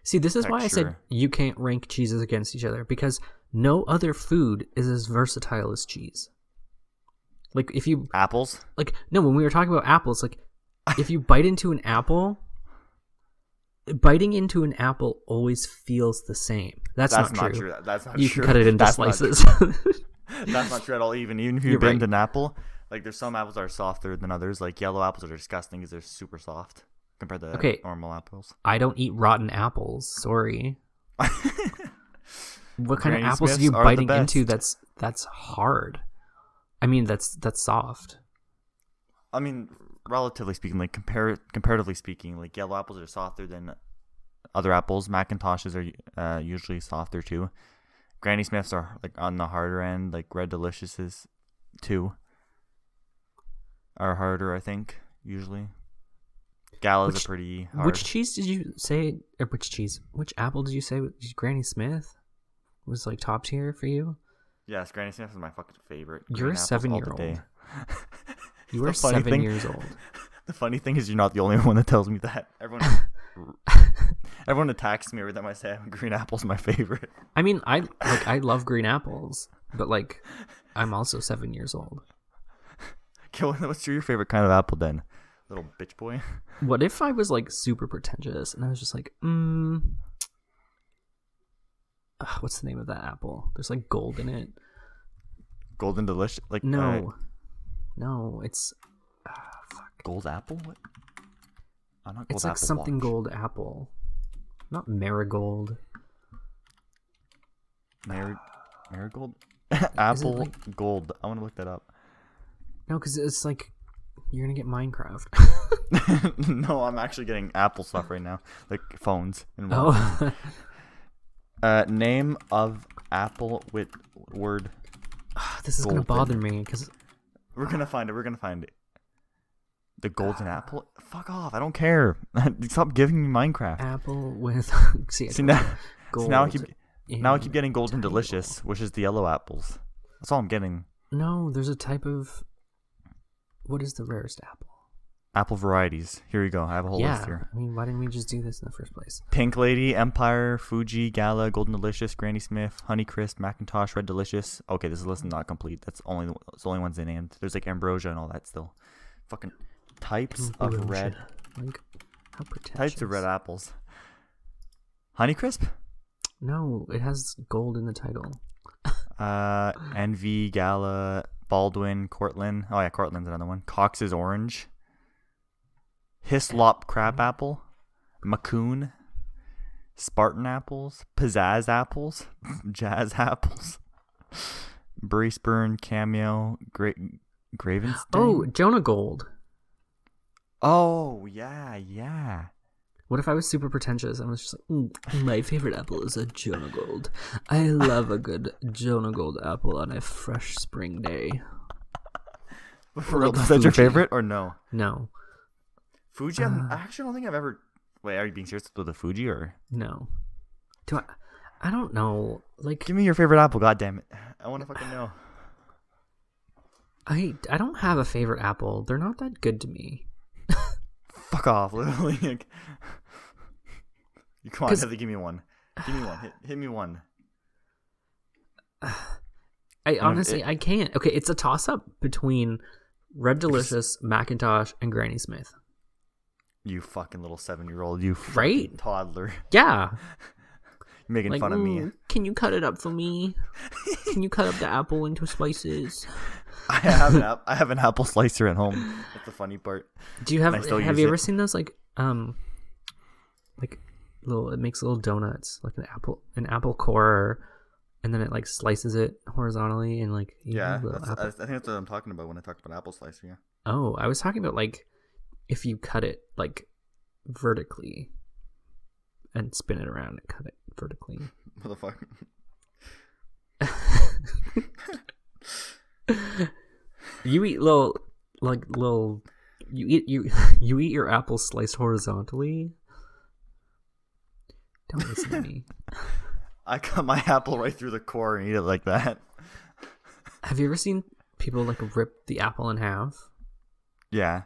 [SPEAKER 2] See, this is
[SPEAKER 1] texture.
[SPEAKER 2] why I said you can't rank cheeses against each other, because no other food is as versatile as cheese. Like, if you...
[SPEAKER 1] Apples?
[SPEAKER 2] Like, no, when we were talking about apples, like, if you bite into an apple, biting into an apple always feels the same. That's not true.
[SPEAKER 1] That's not
[SPEAKER 2] you
[SPEAKER 1] true.
[SPEAKER 2] You can cut it into slices.
[SPEAKER 1] That's not true at all. Even if you bend an apple, like, there's some apples that are softer than others. Like, yellow apples are disgusting because they're super soft compared to normal apples.
[SPEAKER 2] I don't eat rotten apples. Sorry. What kind
[SPEAKER 1] Granny
[SPEAKER 2] of apples
[SPEAKER 1] Smiths
[SPEAKER 2] are you
[SPEAKER 1] are
[SPEAKER 2] biting
[SPEAKER 1] the
[SPEAKER 2] into
[SPEAKER 1] best.
[SPEAKER 2] that's hard? I mean, that's soft.
[SPEAKER 1] I mean, relatively speaking, like comparatively speaking, like yellow apples are softer than other apples. Macintoshes are usually softer too. Granny Smiths are like on the harder end. Like Red Deliciouses, too, are harder. I think usually. Galas are pretty hard.
[SPEAKER 2] Which cheese did you say? Or which cheese? Which apple did you say? Granny Smith was like top tier for you?
[SPEAKER 1] Yes, Granny Smith is my fucking favorite.
[SPEAKER 2] You're a 7-year-old. You are
[SPEAKER 1] The funny
[SPEAKER 2] 7 years old.
[SPEAKER 1] The funny thing is, you're not the only one that tells me that. Everyone attacks me every time I say green apple's my favorite.
[SPEAKER 2] I mean, I love green apples, but like, I'm also 7 years old.
[SPEAKER 1] Okay, what's your favorite kind of apple then, little bitch boy?
[SPEAKER 2] What if I was like super pretentious and I was just like, what's the name of that apple? There's like gold in it.
[SPEAKER 1] Golden Delicious? Like
[SPEAKER 2] no, it's fuck.
[SPEAKER 1] Gold apple? What? Not gold
[SPEAKER 2] It's like
[SPEAKER 1] apple
[SPEAKER 2] something
[SPEAKER 1] watch.
[SPEAKER 2] gold apple, not marigold.
[SPEAKER 1] Marigold? Apple
[SPEAKER 2] like...
[SPEAKER 1] gold. I want to look that up.
[SPEAKER 2] No, because it's like you're gonna get Minecraft.
[SPEAKER 1] No, I'm actually getting Apple stuff right now, like phones and
[SPEAKER 2] oh.
[SPEAKER 1] Name of apple with word.
[SPEAKER 2] This is
[SPEAKER 1] golden.
[SPEAKER 2] gonna bother me because
[SPEAKER 1] We're gonna find it. The golden apple? Fuck off! I don't care. Stop giving me Minecraft.
[SPEAKER 2] apple with see
[SPEAKER 1] now,
[SPEAKER 2] gold.
[SPEAKER 1] so now I keep getting Golden
[SPEAKER 2] title.
[SPEAKER 1] Delicious, which is the yellow apples. That's all I'm getting.
[SPEAKER 2] No, there's a type of. What is the rarest apple?
[SPEAKER 1] Apple varieties. Here you go. I have a whole list here.
[SPEAKER 2] I mean, why didn't we just do this in the first place?
[SPEAKER 1] Pink Lady, Empire, Fuji, Gala, Golden Delicious, Granny Smith, Honeycrisp, Macintosh, Red Delicious. Okay, this list is not complete. It's the only ones they named. There's like Ambrosia and all that still. Fucking types of red.
[SPEAKER 2] Like, how pretentious.
[SPEAKER 1] Types of red apples. Honeycrisp?
[SPEAKER 2] No, it has gold in the title.
[SPEAKER 1] Envy, Gala, Baldwin, Cortland. Oh yeah, Cortland's another one. Cox's Orange. Hislop Crab Apple. Macoon. Spartan Apples. Pizzazz Apples. Jazz Apples. Braceburn, Cameo, Gravenstein.
[SPEAKER 2] Oh, Jonah Gold.
[SPEAKER 1] Oh, yeah.
[SPEAKER 2] What if I was super pretentious and was just like, my favorite apple is a Jonah Gold. I love a good Jonah Gold apple on a fresh spring day.
[SPEAKER 1] For real, is that your favorite or no?
[SPEAKER 2] No.
[SPEAKER 1] Fuji? I actually don't think I've ever... Wait, are you being serious with the Fuji or...
[SPEAKER 2] No. Do I don't know. Like,
[SPEAKER 1] give me your favorite apple, goddammit. I want to fucking know.
[SPEAKER 2] I don't have a favorite apple. They're not that good to me.
[SPEAKER 1] Fuck off, literally. You come on, have to give me one. Give me one. Hit me one.
[SPEAKER 2] I honestly, I can't. Okay, it's a toss-up between Red Delicious, Macintosh, and Granny Smith.
[SPEAKER 1] You fucking little 7-year-old. You fucking
[SPEAKER 2] right?
[SPEAKER 1] toddler.
[SPEAKER 2] Yeah.
[SPEAKER 1] You're making fun of me.
[SPEAKER 2] Can you cut it up for me? Can you cut up the apple into slices?
[SPEAKER 1] I have an apple slicer at home. That's the funny part.
[SPEAKER 2] Do you have you ever seen those like little? It makes little donuts, like an apple core, and then it like slices it horizontally and like
[SPEAKER 1] yeah. I think that's what I'm talking about when I talk about apple slicer. Yeah.
[SPEAKER 2] Oh, I was talking about like if you cut it like vertically and spin it around and cut it vertically.
[SPEAKER 1] Motherfucker.
[SPEAKER 2] You eat you eat your apple sliced horizontally. Don't listen to me.
[SPEAKER 1] I cut my apple right through the core and eat it like that.
[SPEAKER 2] Have you ever seen people like rip the apple in half?
[SPEAKER 1] Yeah.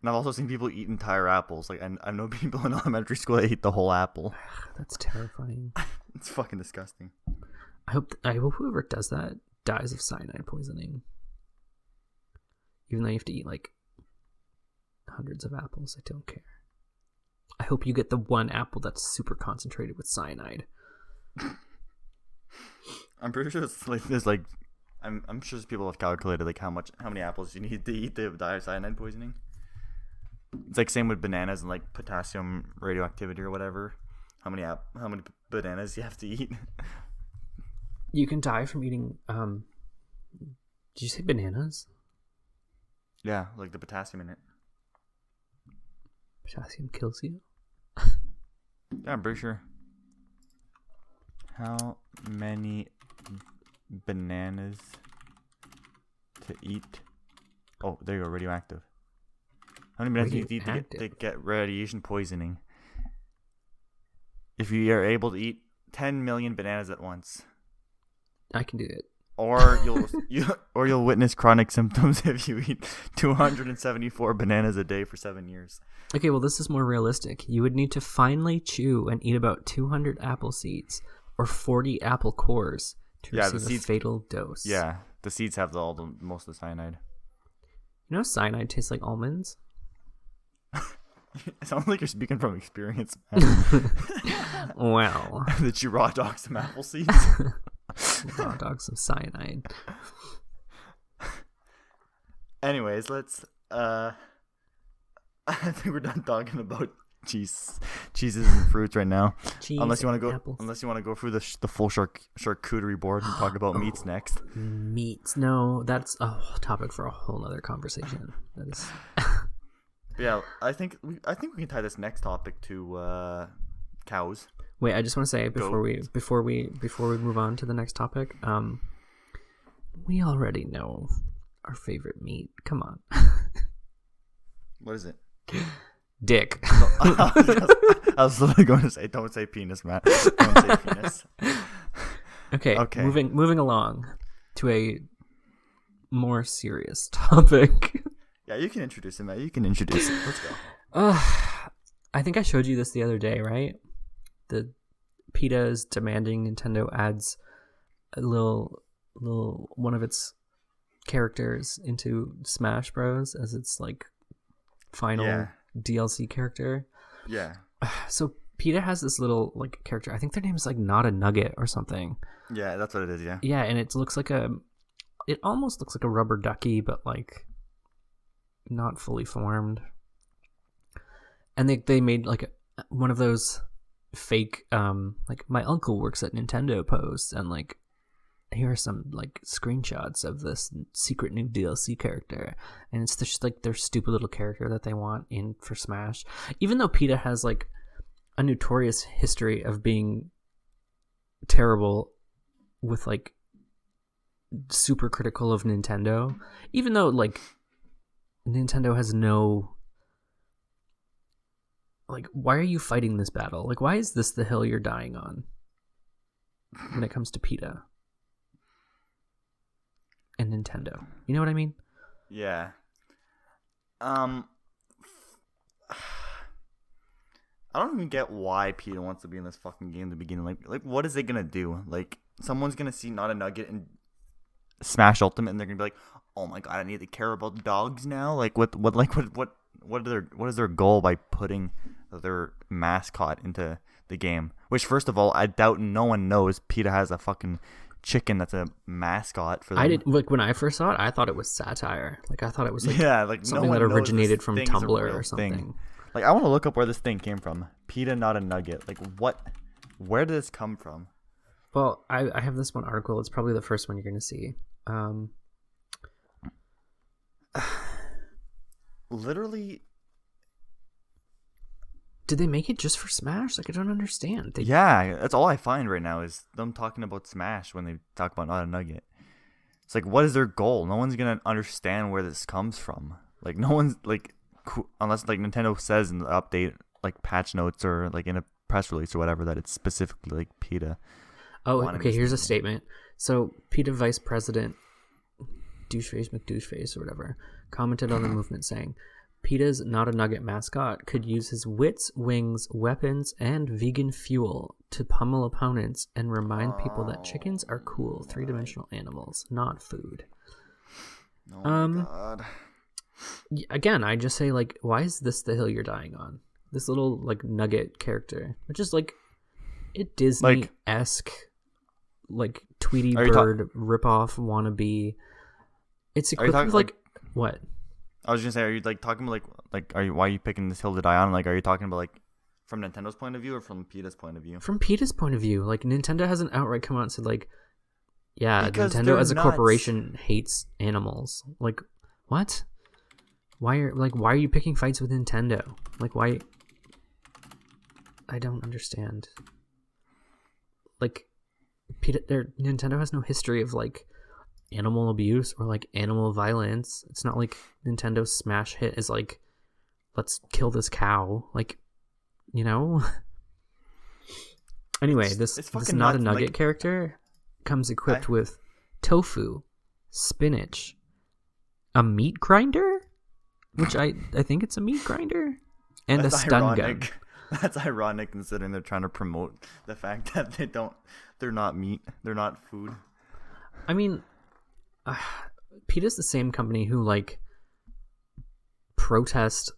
[SPEAKER 1] And I've also seen people eat entire apples. Like I know people in elementary school that eat the whole apple.
[SPEAKER 2] That's terrifying.
[SPEAKER 1] It's fucking disgusting.
[SPEAKER 2] I hope whoever does that dies of cyanide poisoning. Even though you have to eat like hundreds of apples, I don't care. I hope you get the one apple that's super concentrated with cyanide.
[SPEAKER 1] I'm pretty sure it's like there's like I'm sure people have calculated like how many apples you need to eat to die of cyanide poisoning. It's like same with bananas and like potassium radioactivity or whatever. How many bananas you have to eat?
[SPEAKER 2] You can die from eating. Did you say bananas?
[SPEAKER 1] Yeah, like the potassium in it.
[SPEAKER 2] Potassium kills you?
[SPEAKER 1] Yeah, I'm pretty sure. How many bananas to eat. Oh, there you go. Radioactive. How many bananas do you need to get radiation poisoning? If you are able to eat 10 million bananas at once,
[SPEAKER 2] I can do it.
[SPEAKER 1] Or you'll witness chronic symptoms if you eat 274 bananas a day for 7 years.
[SPEAKER 2] Okay, well, this is more realistic. You would need to finely chew and eat about 200 apple seeds or 40 apple cores to receive a fatal dose.
[SPEAKER 1] Yeah, the seeds have most of the cyanide.
[SPEAKER 2] You know, cyanide tastes like almonds.
[SPEAKER 1] It sounds like you're speaking from experience, man.
[SPEAKER 2] Well,
[SPEAKER 1] Did you raw dog some apple seeds?
[SPEAKER 2] Raw dog some cyanide.
[SPEAKER 1] Anyways, let's I think we're done talking about cheeses and fruits right now. Unless you want to go through the full charcuterie board and talk about meats next.
[SPEAKER 2] Meats? No, that's a topic for a whole other conversation. That is.
[SPEAKER 1] Yeah, I think we can tie this next topic to cows.
[SPEAKER 2] Wait, I just want to say before we move on to the next topic, we already know our favorite meat. Come on.
[SPEAKER 1] What is it?
[SPEAKER 2] Dick.
[SPEAKER 1] I was literally going to say, don't say penis, Matt. Don't say penis.
[SPEAKER 2] Okay. Moving along to a more serious topic.
[SPEAKER 1] Yeah, you can introduce it, Matt. You can introduce it. Let's go.
[SPEAKER 2] I think I showed you this the other day, right? The PETA is demanding Nintendo adds a little one of its characters into Smash Bros. As its like final DLC character. Yeah. So PETA has this little like character. I think their name is like Not a Nugget or something.
[SPEAKER 1] Yeah, that's what it is. Yeah.
[SPEAKER 2] Yeah, and it almost looks like a rubber ducky, but like not fully formed. And they made like one of those fake like my uncle works at Nintendo posts, and like here are some like screenshots of this secret new DLC character, and it's just like their stupid little character that they want in for Smash. Even though PETA has like a notorious history of being terrible with like super critical of Nintendo, even though like Nintendo has no like, why are you fighting this battle? Like, why is this the hill you're dying on when it comes to PETA and Nintendo? You know what I mean?
[SPEAKER 1] Yeah. I don't even get why PETA wants to be in this fucking game to begin. Like, what is it gonna do? Like, someone's gonna see Not a Nugget and Smash Ultimate, and they're gonna be like, "Oh my god, I need to care about dogs now." Like, what is their goal by putting their mascot into the game? Which, first of all, I doubt no one knows PETA has a fucking chicken that's a mascot for them.
[SPEAKER 2] I did like when I first saw it, I thought it was satire. Like I thought it was like something
[SPEAKER 1] no
[SPEAKER 2] that originated from Tumblr or something.
[SPEAKER 1] Thing. Like I want to look up where this thing came from. PETA Not a Nugget. Like what? Where did this come from?
[SPEAKER 2] Well, I have this one article. It's probably the first one you're going to see.
[SPEAKER 1] Literally.
[SPEAKER 2] Did they make it just for Smash? Like I don't understand.
[SPEAKER 1] Yeah, that's all I find right now is them talking about Smash when they talk about Not a Nugget. It's like, what is their goal? No one's gonna understand where this comes from. Like no one's like, unless like Nintendo says in the update, like patch notes or like in a press release or whatever, that it's specifically like PETA.
[SPEAKER 2] Oh, okay. Here's a statement. So PETA Vice President Doucheface McDoucheface or whatever commented on the movement saying, PETA's Not a Nugget mascot could use his wits, wings, weapons, and vegan fuel to pummel opponents and remind people that chickens are cool, three-dimensional animals, not food.
[SPEAKER 1] Oh my god.
[SPEAKER 2] Again, I just say, like, why is this the hill you're dying on? This little, like, nugget character, which is, like, a Disney-esque, like, Tweety Bird ripoff wannabe. It's equipped with, like, what?
[SPEAKER 1] I was gonna say, are you like talking about why are you picking this hill to die on? Like, are you talking about like from Nintendo's point of view or from PETA's point of view?
[SPEAKER 2] From PETA's point of view, like Nintendo hasn't outright come out and said like, yeah, because Nintendo as a corporation hates animals. Like, what? Why are you picking fights with Nintendo? Like, why? I don't understand. Like, Nintendo has no history of like animal abuse or like animal violence. It's not like Nintendo's smash hit is like, let's kill this cow. Like, you know. Anyway, this not a nugget like, character comes equipped with tofu, spinach, a meat grinder, which I think it's a meat grinder, and a stun gun.
[SPEAKER 1] That's ironic considering they're trying to promote the fact that they're not meat, they're not food.
[SPEAKER 2] I mean, PETA's the same company who like protest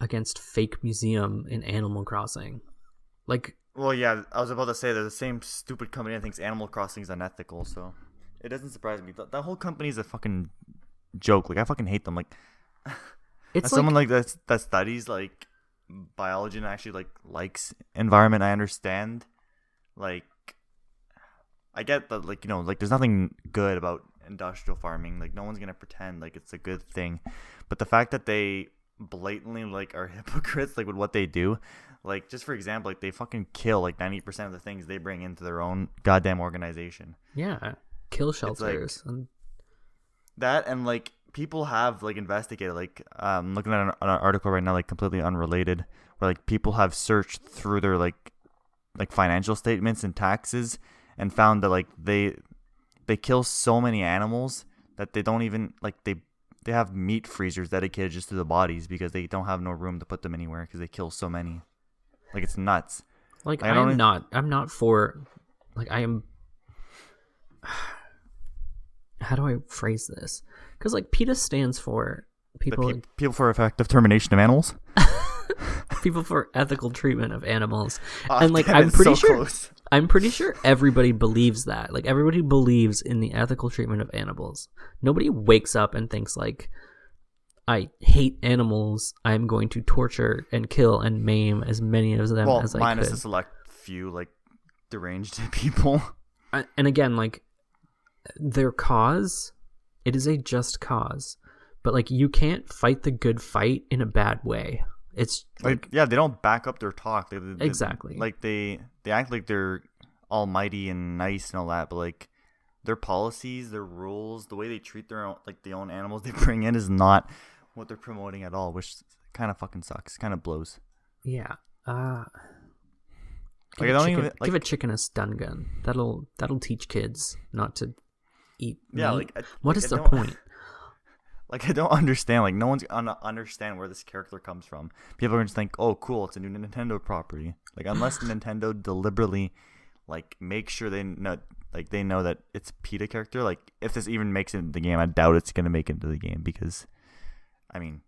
[SPEAKER 2] against fake museum in Animal Crossing. Like,
[SPEAKER 1] well, yeah, I was about to say they're the same stupid company that thinks Animal Crossing is unethical, so it doesn't surprise me. That whole company is a fucking joke. Like, I fucking hate them. Like,
[SPEAKER 2] it's
[SPEAKER 1] someone like that studies like biology and actually like likes environment. I understand. Like, I get that. Like, you know, like there's nothing good about industrial farming. Like, no one's gonna pretend like it's a good thing, but the fact that they blatantly like are hypocrites like with what they do. Like, just for example, like they fucking kill like 90% of the things they bring into their own goddamn organization.
[SPEAKER 2] Yeah, kill shelters.
[SPEAKER 1] Like, that and like people have like investigated. Like, looking at an article right now, like completely unrelated, where like people have searched through their like financial statements and taxes and found that like they kill so many animals that they don't even like they have meat freezers dedicated just to the bodies because they don't have no room to put them anywhere because they kill so many. Like, it's nuts.
[SPEAKER 2] Like, I'm not for, like, I am, how do I phrase this? Because, like, PETA stands for people
[SPEAKER 1] for effective termination of animals.
[SPEAKER 2] People for ethical treatment of animals.
[SPEAKER 1] Oh,
[SPEAKER 2] and, like,
[SPEAKER 1] I'm
[SPEAKER 2] pretty sure everybody believes that. Like, everybody believes in the ethical treatment of animals. Nobody wakes up and thinks, like, I hate animals. I'm going to torture and kill and maim as many of them as I could.
[SPEAKER 1] Minus a select few, like, deranged people.
[SPEAKER 2] And again, like, their cause, it is a just cause. But, like, you can't fight the good fight in a bad way. It's
[SPEAKER 1] like, yeah, they don't back up their talk.
[SPEAKER 2] Exactly.
[SPEAKER 1] Like, they act like they're almighty and nice and all that, but, like, their policies, their rules, the way they treat their own, like, the own animals they bring in is not what they're promoting at all, which kind of fucking sucks. Kind of blows.
[SPEAKER 2] Yeah.
[SPEAKER 1] Give a
[SPEAKER 2] chicken a stun gun. That'll teach kids not to eat meat.
[SPEAKER 1] Yeah, like,
[SPEAKER 2] what is the point?
[SPEAKER 1] Like, I don't understand. Like, no one's gonna understand where this character comes from. People are gonna just think, oh, cool, it's a new Nintendo property. Like, unless Nintendo deliberately, like, make sure they know that it's a PETA character. Like, if this even makes it into the game, I doubt it's gonna make it into the game because, I mean,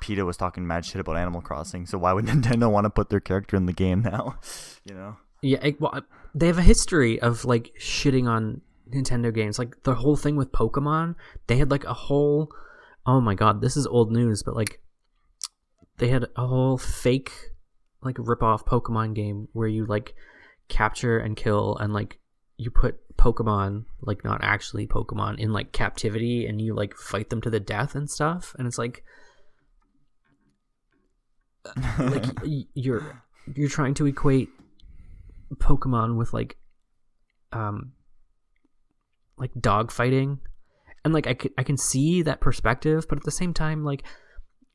[SPEAKER 1] PETA was talking mad shit about Animal Crossing, so why would Nintendo want to put their character in the game now? You know?
[SPEAKER 2] Yeah, well, they have a history of, like, shitting on Nintendo games. Like, the whole thing with Pokemon, they had, like, a whole... Oh my god, this is old news, but, like, they had a whole fake, like, rip-off Pokemon game where you, like, capture and kill and, like, you put Pokemon, like, not actually Pokemon, in, like, captivity and you, like, fight them to the death and stuff. And it's like you're trying to equate Pokemon with, like dog fighting. And, like, I can see that perspective, but at the same time, like,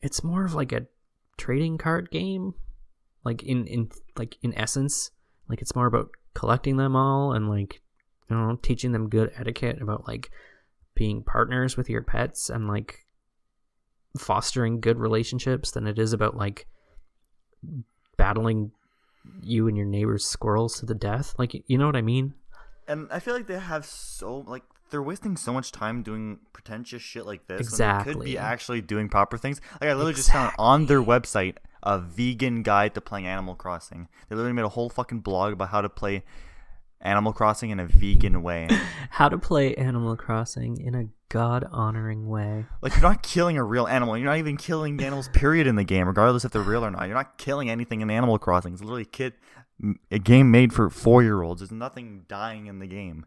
[SPEAKER 2] it's more of, like, a trading card game. Like, in essence, like, it's more about collecting them all and, like, you know, teaching them good etiquette about, like, being partners with your pets and, like, fostering good relationships than it is about, like, battling you and your neighbor's squirrels to the death. Like, you know what I mean?
[SPEAKER 1] And I feel like they have they're wasting so much time doing pretentious shit like this
[SPEAKER 2] exactly.
[SPEAKER 1] when they could be actually doing proper things. Like, I literally just found on their website a vegan guide to playing Animal Crossing. They literally made a whole fucking blog about how to play Animal Crossing in a vegan way.
[SPEAKER 2] How to play Animal Crossing in a God-honoring way.
[SPEAKER 1] Like, you're not killing a real animal. You're not even killing the animals, period, in the game, regardless if they're real or not. You're not killing anything in Animal Crossing. It's literally a game made for 4-year-olds. There's nothing dying in the game.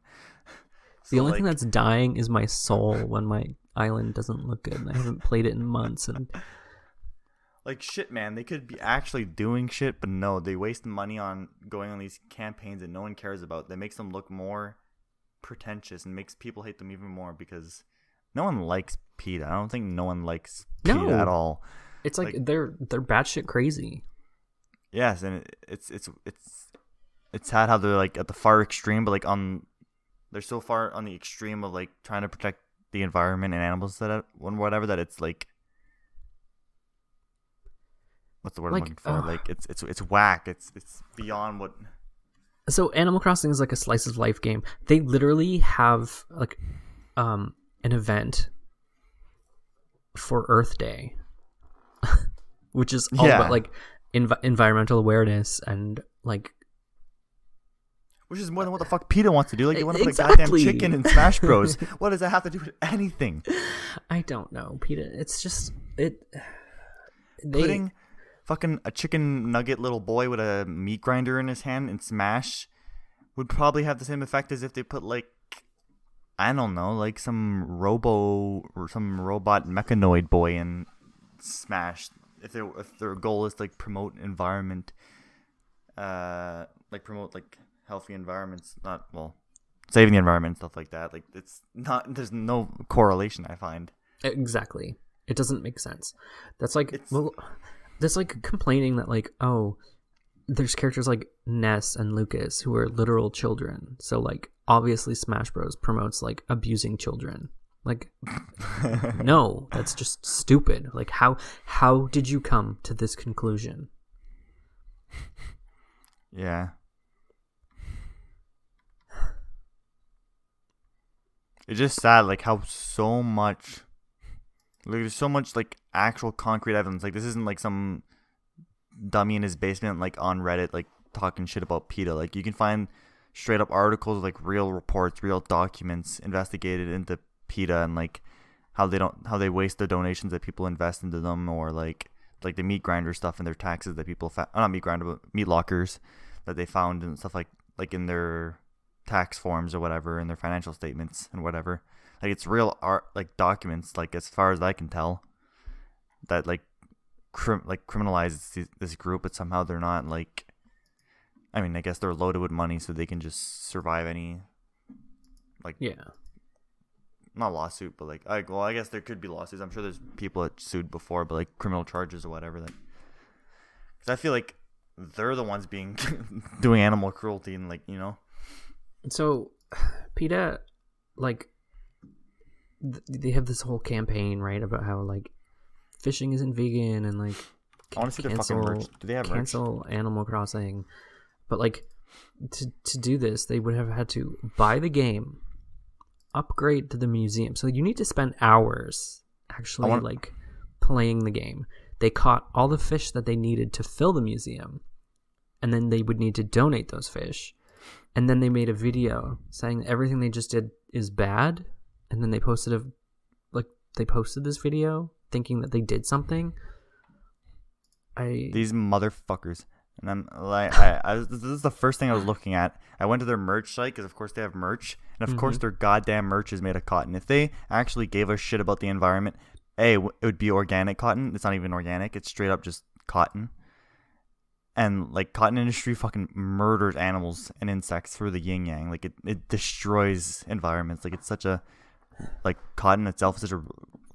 [SPEAKER 2] The only thing that's dying is my soul when my island doesn't look good and I haven't played it in months. And
[SPEAKER 1] Like, shit, man, they could be actually doing shit, but no, they waste money on going on these campaigns that no one cares about. That makes them look more pretentious and makes people hate them even more because no one likes PETA. I don't think no one likes PETA at all.
[SPEAKER 2] It's like they're batshit crazy.
[SPEAKER 1] Yes, and it's sad how they're like at the far extreme, but like they're so far on the extreme of like trying to protect the environment and animals that whatever that it's like. What's the word I'm looking for? Like it's whack. It's beyond what.
[SPEAKER 2] So Animal Crossing is like a slice of life game. They literally have like an event for Earth Day, which is all about like environmental awareness and like.
[SPEAKER 1] Which is more than what the fuck PETA wants to do. Like, they want to put a goddamn chicken in Smash Bros. What does that have to do with anything?
[SPEAKER 2] I don't know, PETA. It's just
[SPEAKER 1] putting fucking a chicken nugget little boy with a meat grinder in his hand in Smash would probably have the same effect as if they put like, I don't know, like some robot mechanoid boy in Smash. If their goal is to like promote environment, like promote like healthy environments, saving the environment and stuff like that. Like, it's not, there's no correlation, I find.
[SPEAKER 2] Exactly. It doesn't make sense. That's like, that's like complaining that like, oh, there's characters like Ness and Lucas who are literal children. So like, obviously Smash Bros promotes like abusing children. Like, no, that's just stupid. Like, how did you come to this conclusion?
[SPEAKER 1] Yeah. It's just sad, like, how so much, like, there's so much, like, actual concrete evidence. Like, this isn't, like, some dummy in his basement, like, on Reddit, like, talking shit about PETA. Like, you can find straight-up articles, like, real reports, real documents investigated into PETA and, like, how they waste the donations that people invest into them, or, like the meat grinder stuff and their taxes that people, not meat grinder, but meat lockers that they found and stuff like in their tax forms or whatever, in their financial statements and whatever. Like, it's real art, like, documents, like, as far as I can tell, that like criminalizes this group, but somehow they're not, like, I mean, I guess they're loaded with money, so they can just survive any, like, not lawsuit, but like, I guess there could be lawsuits. I'm sure there's people that sued before, but like criminal charges or whatever. That, because I feel like they're the ones being doing animal cruelty and, like, you know.
[SPEAKER 2] So, PETA, like, they have this whole campaign, right, about how like fishing isn't vegan and like
[SPEAKER 1] I want to see their fucking merch. Do they have merch?
[SPEAKER 2] Cancel Animal Crossing, but like to do this, they would have had to buy the game, upgrade to the museum. So you need to spend hours actually like playing the game. They caught all the fish that they needed to fill the museum, and then they would need to donate those fish. And then they made a video saying everything they just did is bad, and then they posted this video thinking that they did something. These
[SPEAKER 1] motherfuckers. And I'm like, this is the first thing I was looking at. I went to their merch site because, of course, they have merch. And, of course, their goddamn merch is made of cotton. If they actually gave a shit about the environment, it would be organic cotton. It's not even organic. It's straight up just cotton. And, like, cotton industry fucking murders animals and insects through the yin-yang. Like, it destroys environments. Like, it's such a, like, cotton itself is such a,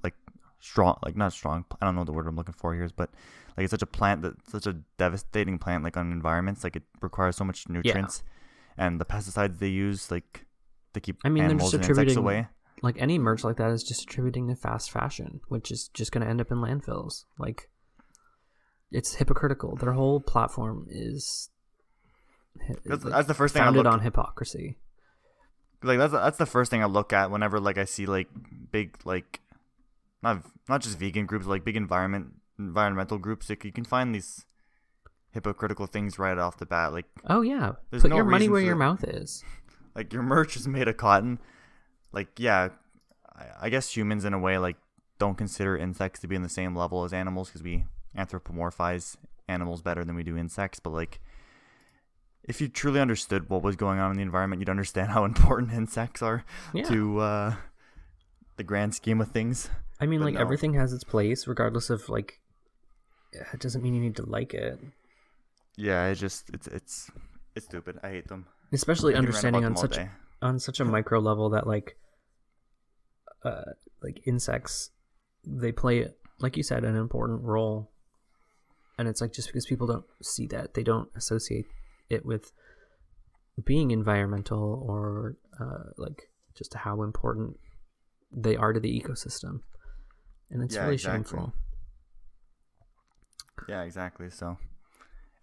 [SPEAKER 1] like, strong, like, not strong, I don't know the word I'm looking for here, but, like, it's such a plant that's such a devastating plant, like, on environments. Like, it requires so much nutrients, and the pesticides they use, like, to keep animals and insects away.
[SPEAKER 2] Like, any merch like that is just attributing to fast fashion, which is just going to end up in landfills. Like, it's hypocritical. Their whole platform is
[SPEAKER 1] that's the first thing
[SPEAKER 2] founded on hypocrisy.
[SPEAKER 1] Like, that's the first thing I look at whenever, like, I see, like, big, like, not just vegan groups, like big environmental groups. Like, you can find these hypocritical things right off the bat. Like,
[SPEAKER 2] oh yeah, put your money where your mouth is.
[SPEAKER 1] Like, your merch is made of cotton. Like, yeah, I guess humans in a way, like, don't consider insects to be in the same level as animals because we anthropomorphize animals better than we do insects. But, like, if you truly understood what was going on in the environment, you'd understand how important insects are to the grand scheme of things.
[SPEAKER 2] I mean, but like, no. Everything has its place, regardless of, like, it doesn't mean you need to like it.
[SPEAKER 1] Yeah, it's stupid. I hate them.
[SPEAKER 2] Especially understanding on such a micro level that like insects, they play, like you said, an important role. And it's like, just because people don't see that, they don't associate it with being environmental or like just how important they are to the ecosystem. And it's really shameful.
[SPEAKER 1] Yeah, exactly. So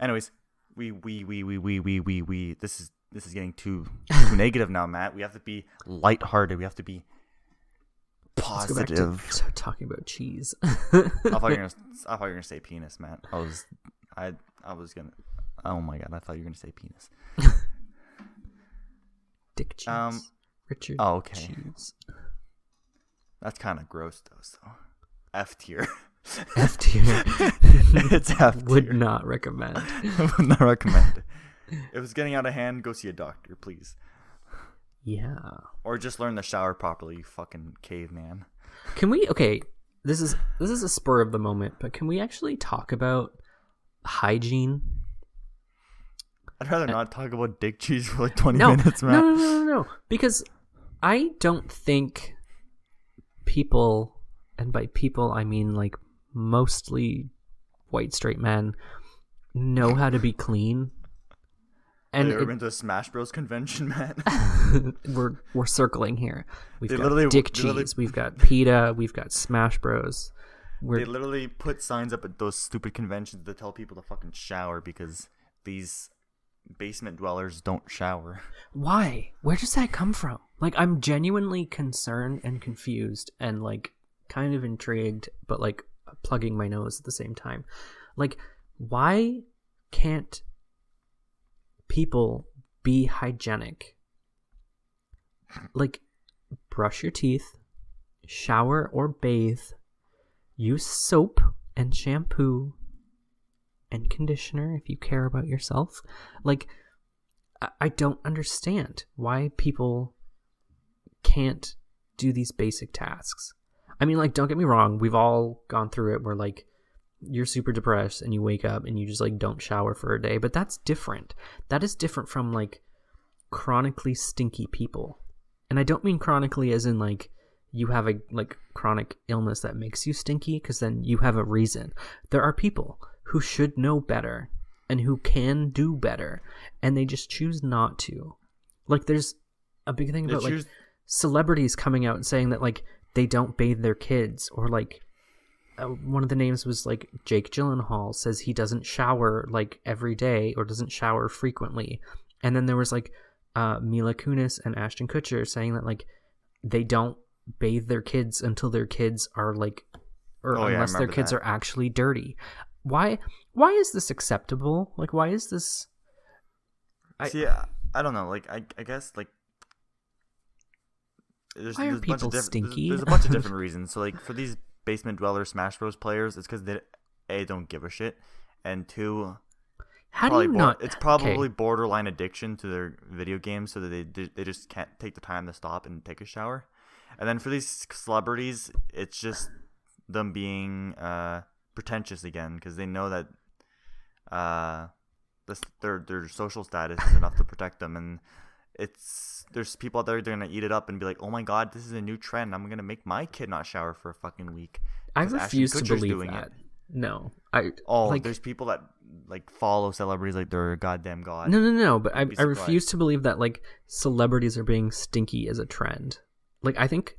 [SPEAKER 1] anyways, we this is getting too negative now, Matt. We have to be lighthearted. We have to be positive.
[SPEAKER 2] Let's go back to talking about cheese.
[SPEAKER 1] I thought you were gonna say penis, Matt. I was gonna. Oh my god! I thought you were gonna say penis.
[SPEAKER 2] Dick cheese. Richard.
[SPEAKER 1] Oh, okay.
[SPEAKER 2] Cheese.
[SPEAKER 1] That's kind of gross though. So F tier.
[SPEAKER 2] F tier.
[SPEAKER 1] It's F tier.
[SPEAKER 2] Would not recommend.
[SPEAKER 1] Would not recommend. If it's getting out of hand, go see a doctor, please.
[SPEAKER 2] Yeah.
[SPEAKER 1] Or just learn to shower properly, you fucking caveman.
[SPEAKER 2] Can we? Okay, this is a spur of the moment, but can we actually talk about hygiene?
[SPEAKER 1] I'd rather not talk about dick cheese for like 20 minutes, man.
[SPEAKER 2] No. Because I don't think people, and by people I mean like mostly white straight men, know how to be clean. And
[SPEAKER 1] have you ever been to a Smash Bros convention, man?
[SPEAKER 2] we're circling here. We've got
[SPEAKER 1] literally
[SPEAKER 2] Dick Cheese, we've got PETA, we've got Smash Bros.
[SPEAKER 1] They literally put signs up at those stupid conventions to tell people to fucking shower because these basement dwellers don't shower.
[SPEAKER 2] Why? Where does that come from? Like, I'm genuinely concerned and confused and like kind of intrigued, but like plugging my nose at the same time. Like, why can't people be hygienic? Like, brush your teeth, shower or bathe, use soap and shampoo and conditioner if you care about yourself. Like, I don't understand why people can't do these basic tasks. I mean, like, don't get me wrong, we've all gone through it where like you're super depressed and you wake up and you just like don't shower for a day, but that's different. That is different from like chronically stinky people. And I don't mean chronically as in like you have a like chronic illness that makes you stinky, because then you have a reason. There are people who should know better and who can do better, and they just choose not to. Like, there's a big thing about like celebrities coming out and saying that like they don't bathe their kids, or like one of the names was like Jake Gyllenhaal says he doesn't shower like every day or doesn't shower frequently. And then there was like Mila Kunis and Ashton Kutcher saying that like they don't bathe their kids until their kids are like, or unless their kids are actually dirty. Why is this acceptable? Like, why is this?
[SPEAKER 1] I don't know. Like, I guess like
[SPEAKER 2] why are people stinky?
[SPEAKER 1] There's a bunch of different reasons. So like for these basement dweller Smash Bros players, it's because they don't give a shit, and two, it's probably borderline addiction to their video games, so that they just can't take the time to stop and take a shower. And then for these celebrities, it's just them being pretentious again, because they know that their social status is enough to protect them, and there's people out there that are gonna eat it up and be like, oh my god, this is a new trend, I'm gonna make my kid not shower for a fucking week.
[SPEAKER 2] I refuse to believe that. No,
[SPEAKER 1] there's people that like follow celebrities like they're a goddamn god.
[SPEAKER 2] No, but I refuse to believe that like celebrities are being stinky as a trend. Like, I think.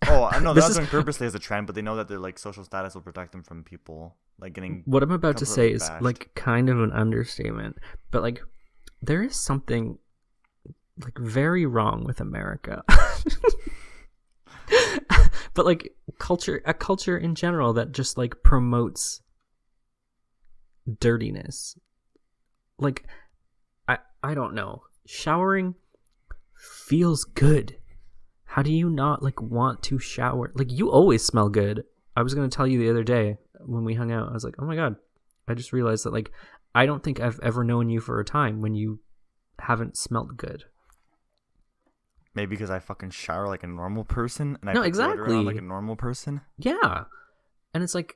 [SPEAKER 1] Oh, I know, they're not doing purposely as a trend, but they know that their like social status will protect them from people like getting.
[SPEAKER 2] What I'm about to say is like kind of an understatement, but like there is something like very wrong with America. But like a culture in general that just like promotes dirtiness. Like, I don't know. Showering feels good. How do you not like want to shower? Like, you always smell good. I was going to tell you the other day when we hung out, I was like, oh my God, I just realized that like, I don't think I've ever known you for a time when you haven't smelled good.
[SPEAKER 1] Maybe because I fucking shower like a normal person, and I
[SPEAKER 2] no,
[SPEAKER 1] put
[SPEAKER 2] exactly
[SPEAKER 1] deodorant on like a normal person.
[SPEAKER 2] Yeah, and it's like,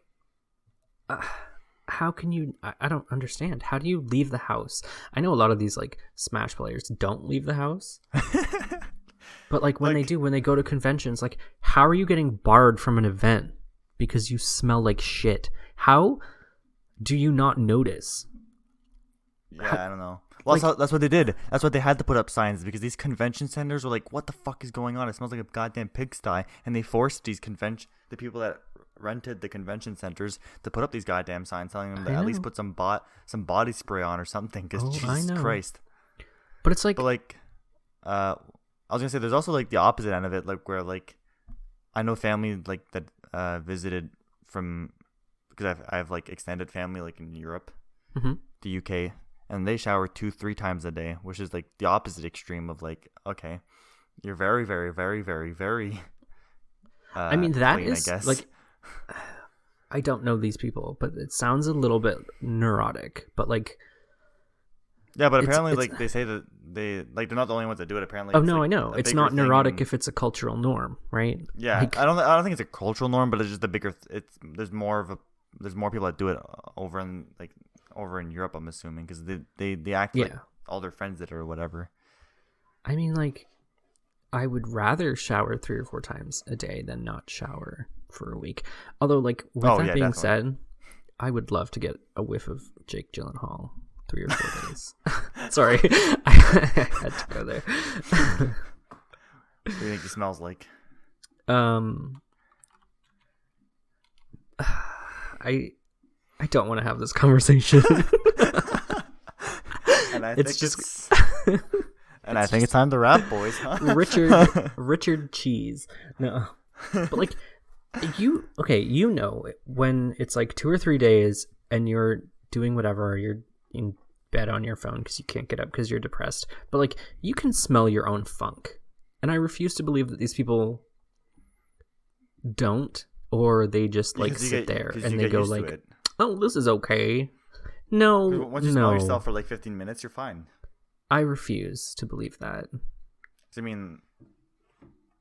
[SPEAKER 2] how can you? I don't understand. How do you leave the house? I know a lot of these like Smash players don't leave the house, but like when they do, when they go to conventions, like how are you getting barred from an event because you smell like shit? How do you not notice?
[SPEAKER 1] Yeah, I don't know. Well, like, that's what they did. That's what they had to put up signs, because these convention centers were like, "What the fuck is going on? It smells like a goddamn pigsty." And they forced the people that rented the convention centers to put up these goddamn signs, telling them to at least put some body spray on or something. Because Jesus Christ.
[SPEAKER 2] But it's like,
[SPEAKER 1] I was gonna say, there's also like the opposite end of it, like where like I know family like that visited from, because I have like extended family like in Europe, the UK. And they shower 2-3 times a day, which is like the opposite extreme of like, okay, you're very, very, very, very, very.
[SPEAKER 2] I mean, that
[SPEAKER 1] clean,
[SPEAKER 2] is
[SPEAKER 1] I guess.
[SPEAKER 2] like, I don't know these people, but it sounds a little bit neurotic. But like,
[SPEAKER 1] yeah, but apparently, like they say that they're not the only ones that do it. Apparently,
[SPEAKER 2] oh no, I know it's not neurotic if it's a cultural norm, right?
[SPEAKER 1] Yeah, like, I don't think it's a cultural norm, but it's just the bigger. There's more people that do it over in Europe, I'm assuming, because they act like all their friends did or whatever.
[SPEAKER 2] I mean, like, I would rather shower 3 or 4 times a day than not shower for a week. Although, like, with that being said, I would love to get a whiff of Jake Gyllenhaal 3 or 4 days. Sorry, I had to go there.
[SPEAKER 1] What do you think he smells like?
[SPEAKER 2] I don't want to have this conversation.
[SPEAKER 1] And I think it's time to wrap, boys. Huh?
[SPEAKER 2] Richard Cheese. No, but like you know, when it's like 2 or 3 days and you're doing whatever, or you're in bed on your phone because you can't get up because you're depressed, but like you can smell your own funk, and I refuse to believe that these people don't, or they just like sit there and they go like, "Oh, this is okay." No,
[SPEAKER 1] once you smell yourself for like 15 minutes, you're fine.
[SPEAKER 2] I refuse to believe that.
[SPEAKER 1] I mean,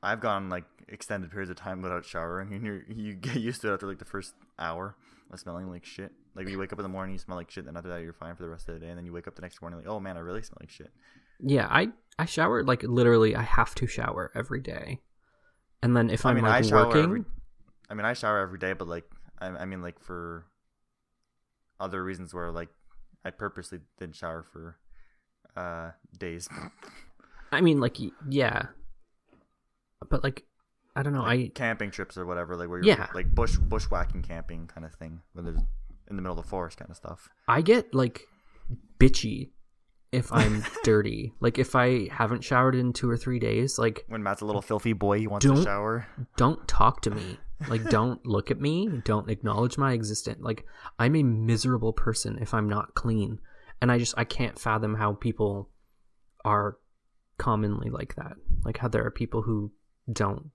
[SPEAKER 1] I've gone like extended periods of time without showering, and you get used to it after like the first hour of smelling like shit. Like you wake up in the morning, you smell like shit, and after that, you're fine for the rest of the day. And then you wake up the next morning, like, oh man, I really smell like shit.
[SPEAKER 2] Yeah, I shower like literally. I have to shower every day, and then if I'm working,
[SPEAKER 1] I shower every day, but like I mean like for other reasons where like I purposely didn't shower for days.
[SPEAKER 2] I mean, like, yeah, but like I don't know,
[SPEAKER 1] like camping trips or whatever, like where you're like bushwhacking camping kind of thing, where there's in the middle of the forest kind of stuff.
[SPEAKER 2] I get like bitchy if I'm dirty. Like if I haven't showered in 2 or 3 days, like
[SPEAKER 1] when Matt's a little filthy boy, he wants to shower.
[SPEAKER 2] Don't talk to me. Like don't look at me. Don't acknowledge my existence. Like I'm a miserable person if I'm not clean, and I can't fathom how people are commonly like that. Like how there are people who don't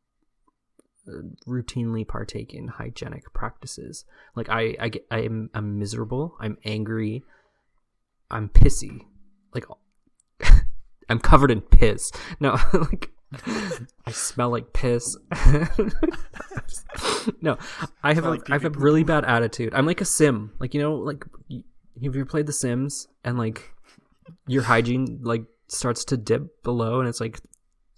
[SPEAKER 2] routinely partake in hygienic practices. Like I'm miserable. I'm angry. I'm pissy. Like I'm covered in piss. No, like I smell like piss. No, I have a really bad attitude. I'm like a sim. Like, you know, like have you played The Sims and like your hygiene like starts to dip below and it's like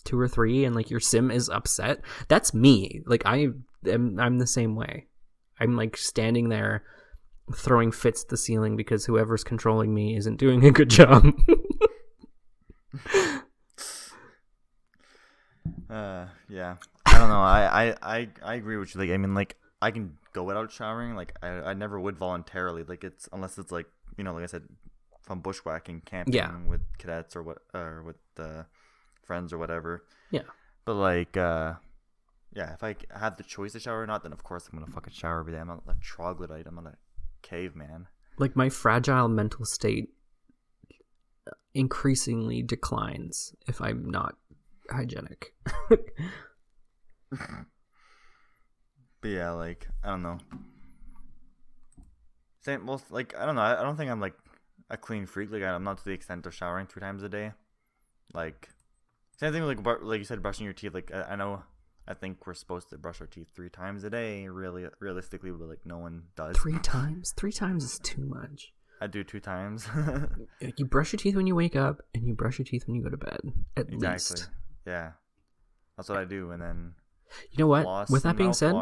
[SPEAKER 2] 2 or 3 and like your sim is upset? That's me. Like I'm the same way. I'm like standing there throwing fits at the ceiling because whoever's controlling me isn't doing a good job.
[SPEAKER 1] Yeah, I don't know. I agree with you. Like, I mean, like I can go without showering. Like I never would voluntarily. Like it's unless it's like, you know, like I said, if I'm bushwhacking, camping with cadets or with friends or whatever.
[SPEAKER 2] Yeah.
[SPEAKER 1] But like, yeah, if I have the choice to shower or not, then of course I'm gonna fucking shower every day. I'm not a troglodyte. I'm not a caveman. Like
[SPEAKER 2] my fragile mental state increasingly declines if I'm not hygienic.
[SPEAKER 1] But yeah, like I don't know. Same. Well, like I don't know. I don't think I'm like a clean freak. Like I'm not to the extent of showering 3 times a day. Like same thing with like you said, brushing your teeth. Like I know I think we're supposed to brush our teeth 3 times a day. Really, realistically, but like no one does.
[SPEAKER 2] 3 times? 3 times is too much.
[SPEAKER 1] I do 2 times.
[SPEAKER 2] You brush your teeth when you wake up, and you brush your teeth when you go to bed. At least.
[SPEAKER 1] Yeah. That's what I do, and then.
[SPEAKER 2] You know what? With that being said,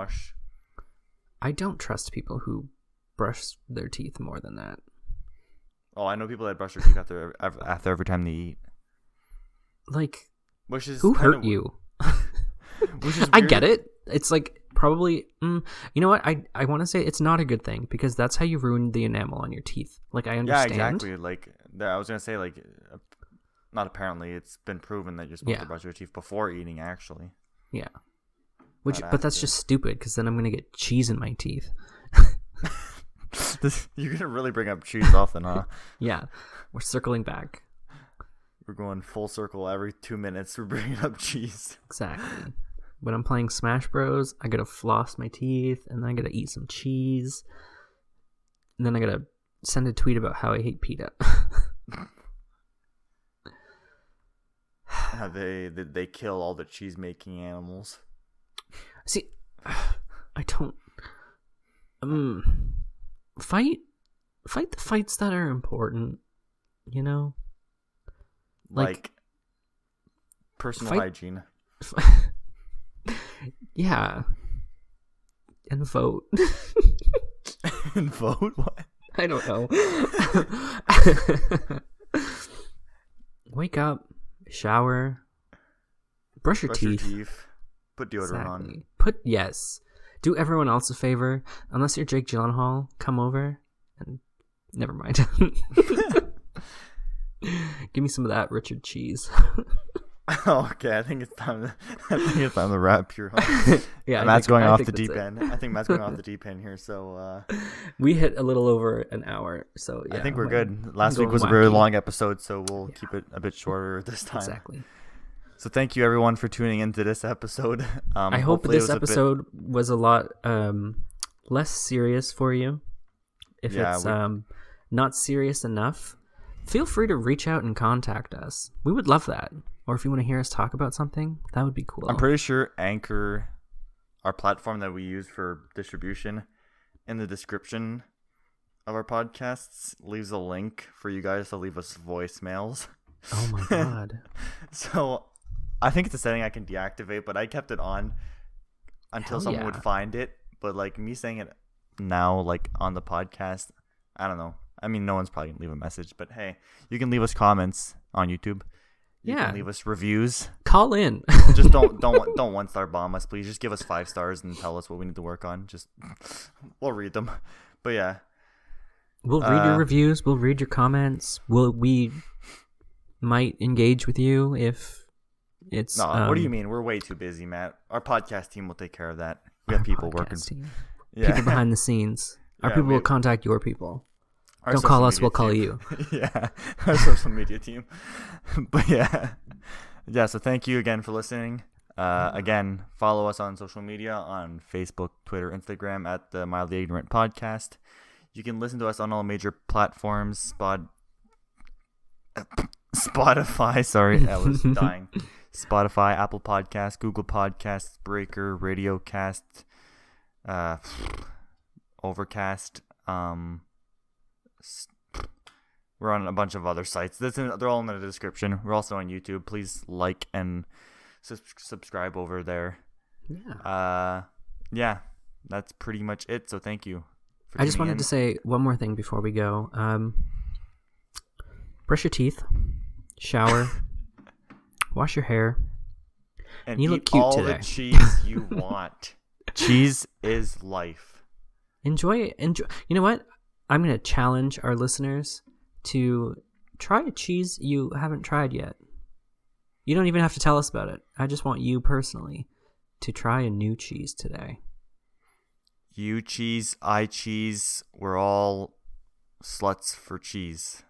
[SPEAKER 2] I don't trust people who brush their teeth more than that.
[SPEAKER 1] Oh, I know people that brush their teeth after every time they eat.
[SPEAKER 2] Like,
[SPEAKER 1] which is
[SPEAKER 2] who hurt you?
[SPEAKER 1] Which is weird.
[SPEAKER 2] I get it. It's like probably. You know what? I want to say it's not a good thing because that's how you ruin the enamel on your teeth. Like I understand.
[SPEAKER 1] Yeah, exactly. Like I was gonna say, like, not apparently. It's been proven that you're supposed to brush your teeth before eating. Actually.
[SPEAKER 2] Yeah. But that's just stupid because then I'm gonna get cheese in my teeth.
[SPEAKER 1] You're gonna really bring up cheese often, huh?
[SPEAKER 2] Yeah, we're circling back.
[SPEAKER 1] We're going full circle every 2 minutes. We're bringing up cheese.
[SPEAKER 2] Exactly. When I'm playing Smash Bros, I gotta floss my teeth, and then I gotta eat some cheese, and then I gotta send a tweet about how I hate PETA.
[SPEAKER 1] They kill all the cheese making animals.
[SPEAKER 2] See, I don't. Fight the fights that are important. You know,
[SPEAKER 1] like personal hygiene.
[SPEAKER 2] Yeah, and vote.
[SPEAKER 1] And vote? What?
[SPEAKER 2] I don't know. Wake up, shower, brush your teeth.
[SPEAKER 1] Put deodorant on.
[SPEAKER 2] Do everyone else a favor. Unless you're Jake Gyllenhaal, come over and never mind. Give me some of that Richard cheese.
[SPEAKER 1] Okay, I think it's time to wrap here.
[SPEAKER 2] Yeah,
[SPEAKER 1] Matt's going off the deep end. I think Matt's going off the deep end here. So
[SPEAKER 2] we hit a little over an hour. So yeah,
[SPEAKER 1] I think we're good. Last week was a very long episode, so we'll keep it a bit shorter this time.
[SPEAKER 2] Exactly.
[SPEAKER 1] So thank you everyone for tuning into this episode.
[SPEAKER 2] I hope this episode was a lot less serious for you. If it's not serious enough, feel free to reach out and contact us. We would love that. Or if you want to hear us talk about something, that would be cool.
[SPEAKER 1] I'm pretty sure Anchor, our platform that we use for distribution, in the description of our podcasts leaves a link for you guys to leave us voicemails.
[SPEAKER 2] Oh my god.
[SPEAKER 1] So I think it's a setting I can deactivate, but I kept it on until someone would find it. But like me saying it now, like on the podcast, I don't know. I mean, no one's probably gonna leave a message, but hey, you can leave us comments on YouTube. You can leave us reviews.
[SPEAKER 2] Call in.
[SPEAKER 1] Just don't 1-star bomb us, please. Just give us 5 stars and tell us what we need to work on. Just we'll read them. But yeah,
[SPEAKER 2] we'll read your reviews. We'll read your comments. We might engage with you if it's.
[SPEAKER 1] No, what do you mean? We're way too busy, Matt. Our podcast team will take care of that. We have people working.
[SPEAKER 2] People behind the scenes. Our people will contact your people. Don't call us, we'll call you.
[SPEAKER 1] Yeah, our social media team. But yeah, so thank you again for listening. Again, follow us on social media on Facebook, Twitter, Instagram at the Mildly Ignorant Podcast. You can listen to us on all major platforms. Spotify, sorry, I was dying. Spotify, Apple Podcasts, Google Podcasts, Breaker, Radiocast, Overcast, we're on a bunch of other sites. They're all in the description. We're also on YouTube. Please like and subscribe over there. Yeah, that's pretty much it. So thank you.
[SPEAKER 2] I just wanted to say one more thing before we go. Brush your teeth, shower, wash your hair,
[SPEAKER 1] and
[SPEAKER 2] you
[SPEAKER 1] eat
[SPEAKER 2] look cute
[SPEAKER 1] all
[SPEAKER 2] today.
[SPEAKER 1] The cheese you want. Cheese is life.
[SPEAKER 2] Enjoy it. You know what? I'm going to challenge our listeners to try a cheese you haven't tried yet. You don't even have to tell us about it. I just want you personally to try a new cheese today.
[SPEAKER 1] You cheese, I cheese, we're all sluts for cheese.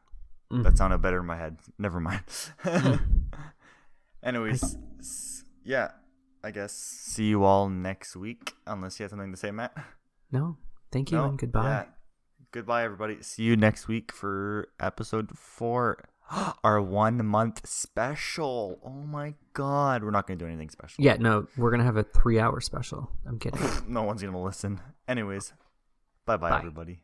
[SPEAKER 1] That sounded better in my head. Never mind. Anyways, yeah, I guess see you all next week, unless you have something to say, Matt.
[SPEAKER 2] No, thank you and goodbye.
[SPEAKER 1] Yeah. Goodbye, everybody. See you next week for episode 4. Our 1 month special. Oh my god. We're not going to do anything special.
[SPEAKER 2] Yeah, no, we're going to have a 3-hour special. I'm kidding.
[SPEAKER 1] No one's going to listen. Anyways, bye-bye,
[SPEAKER 2] Bye.
[SPEAKER 1] everybody.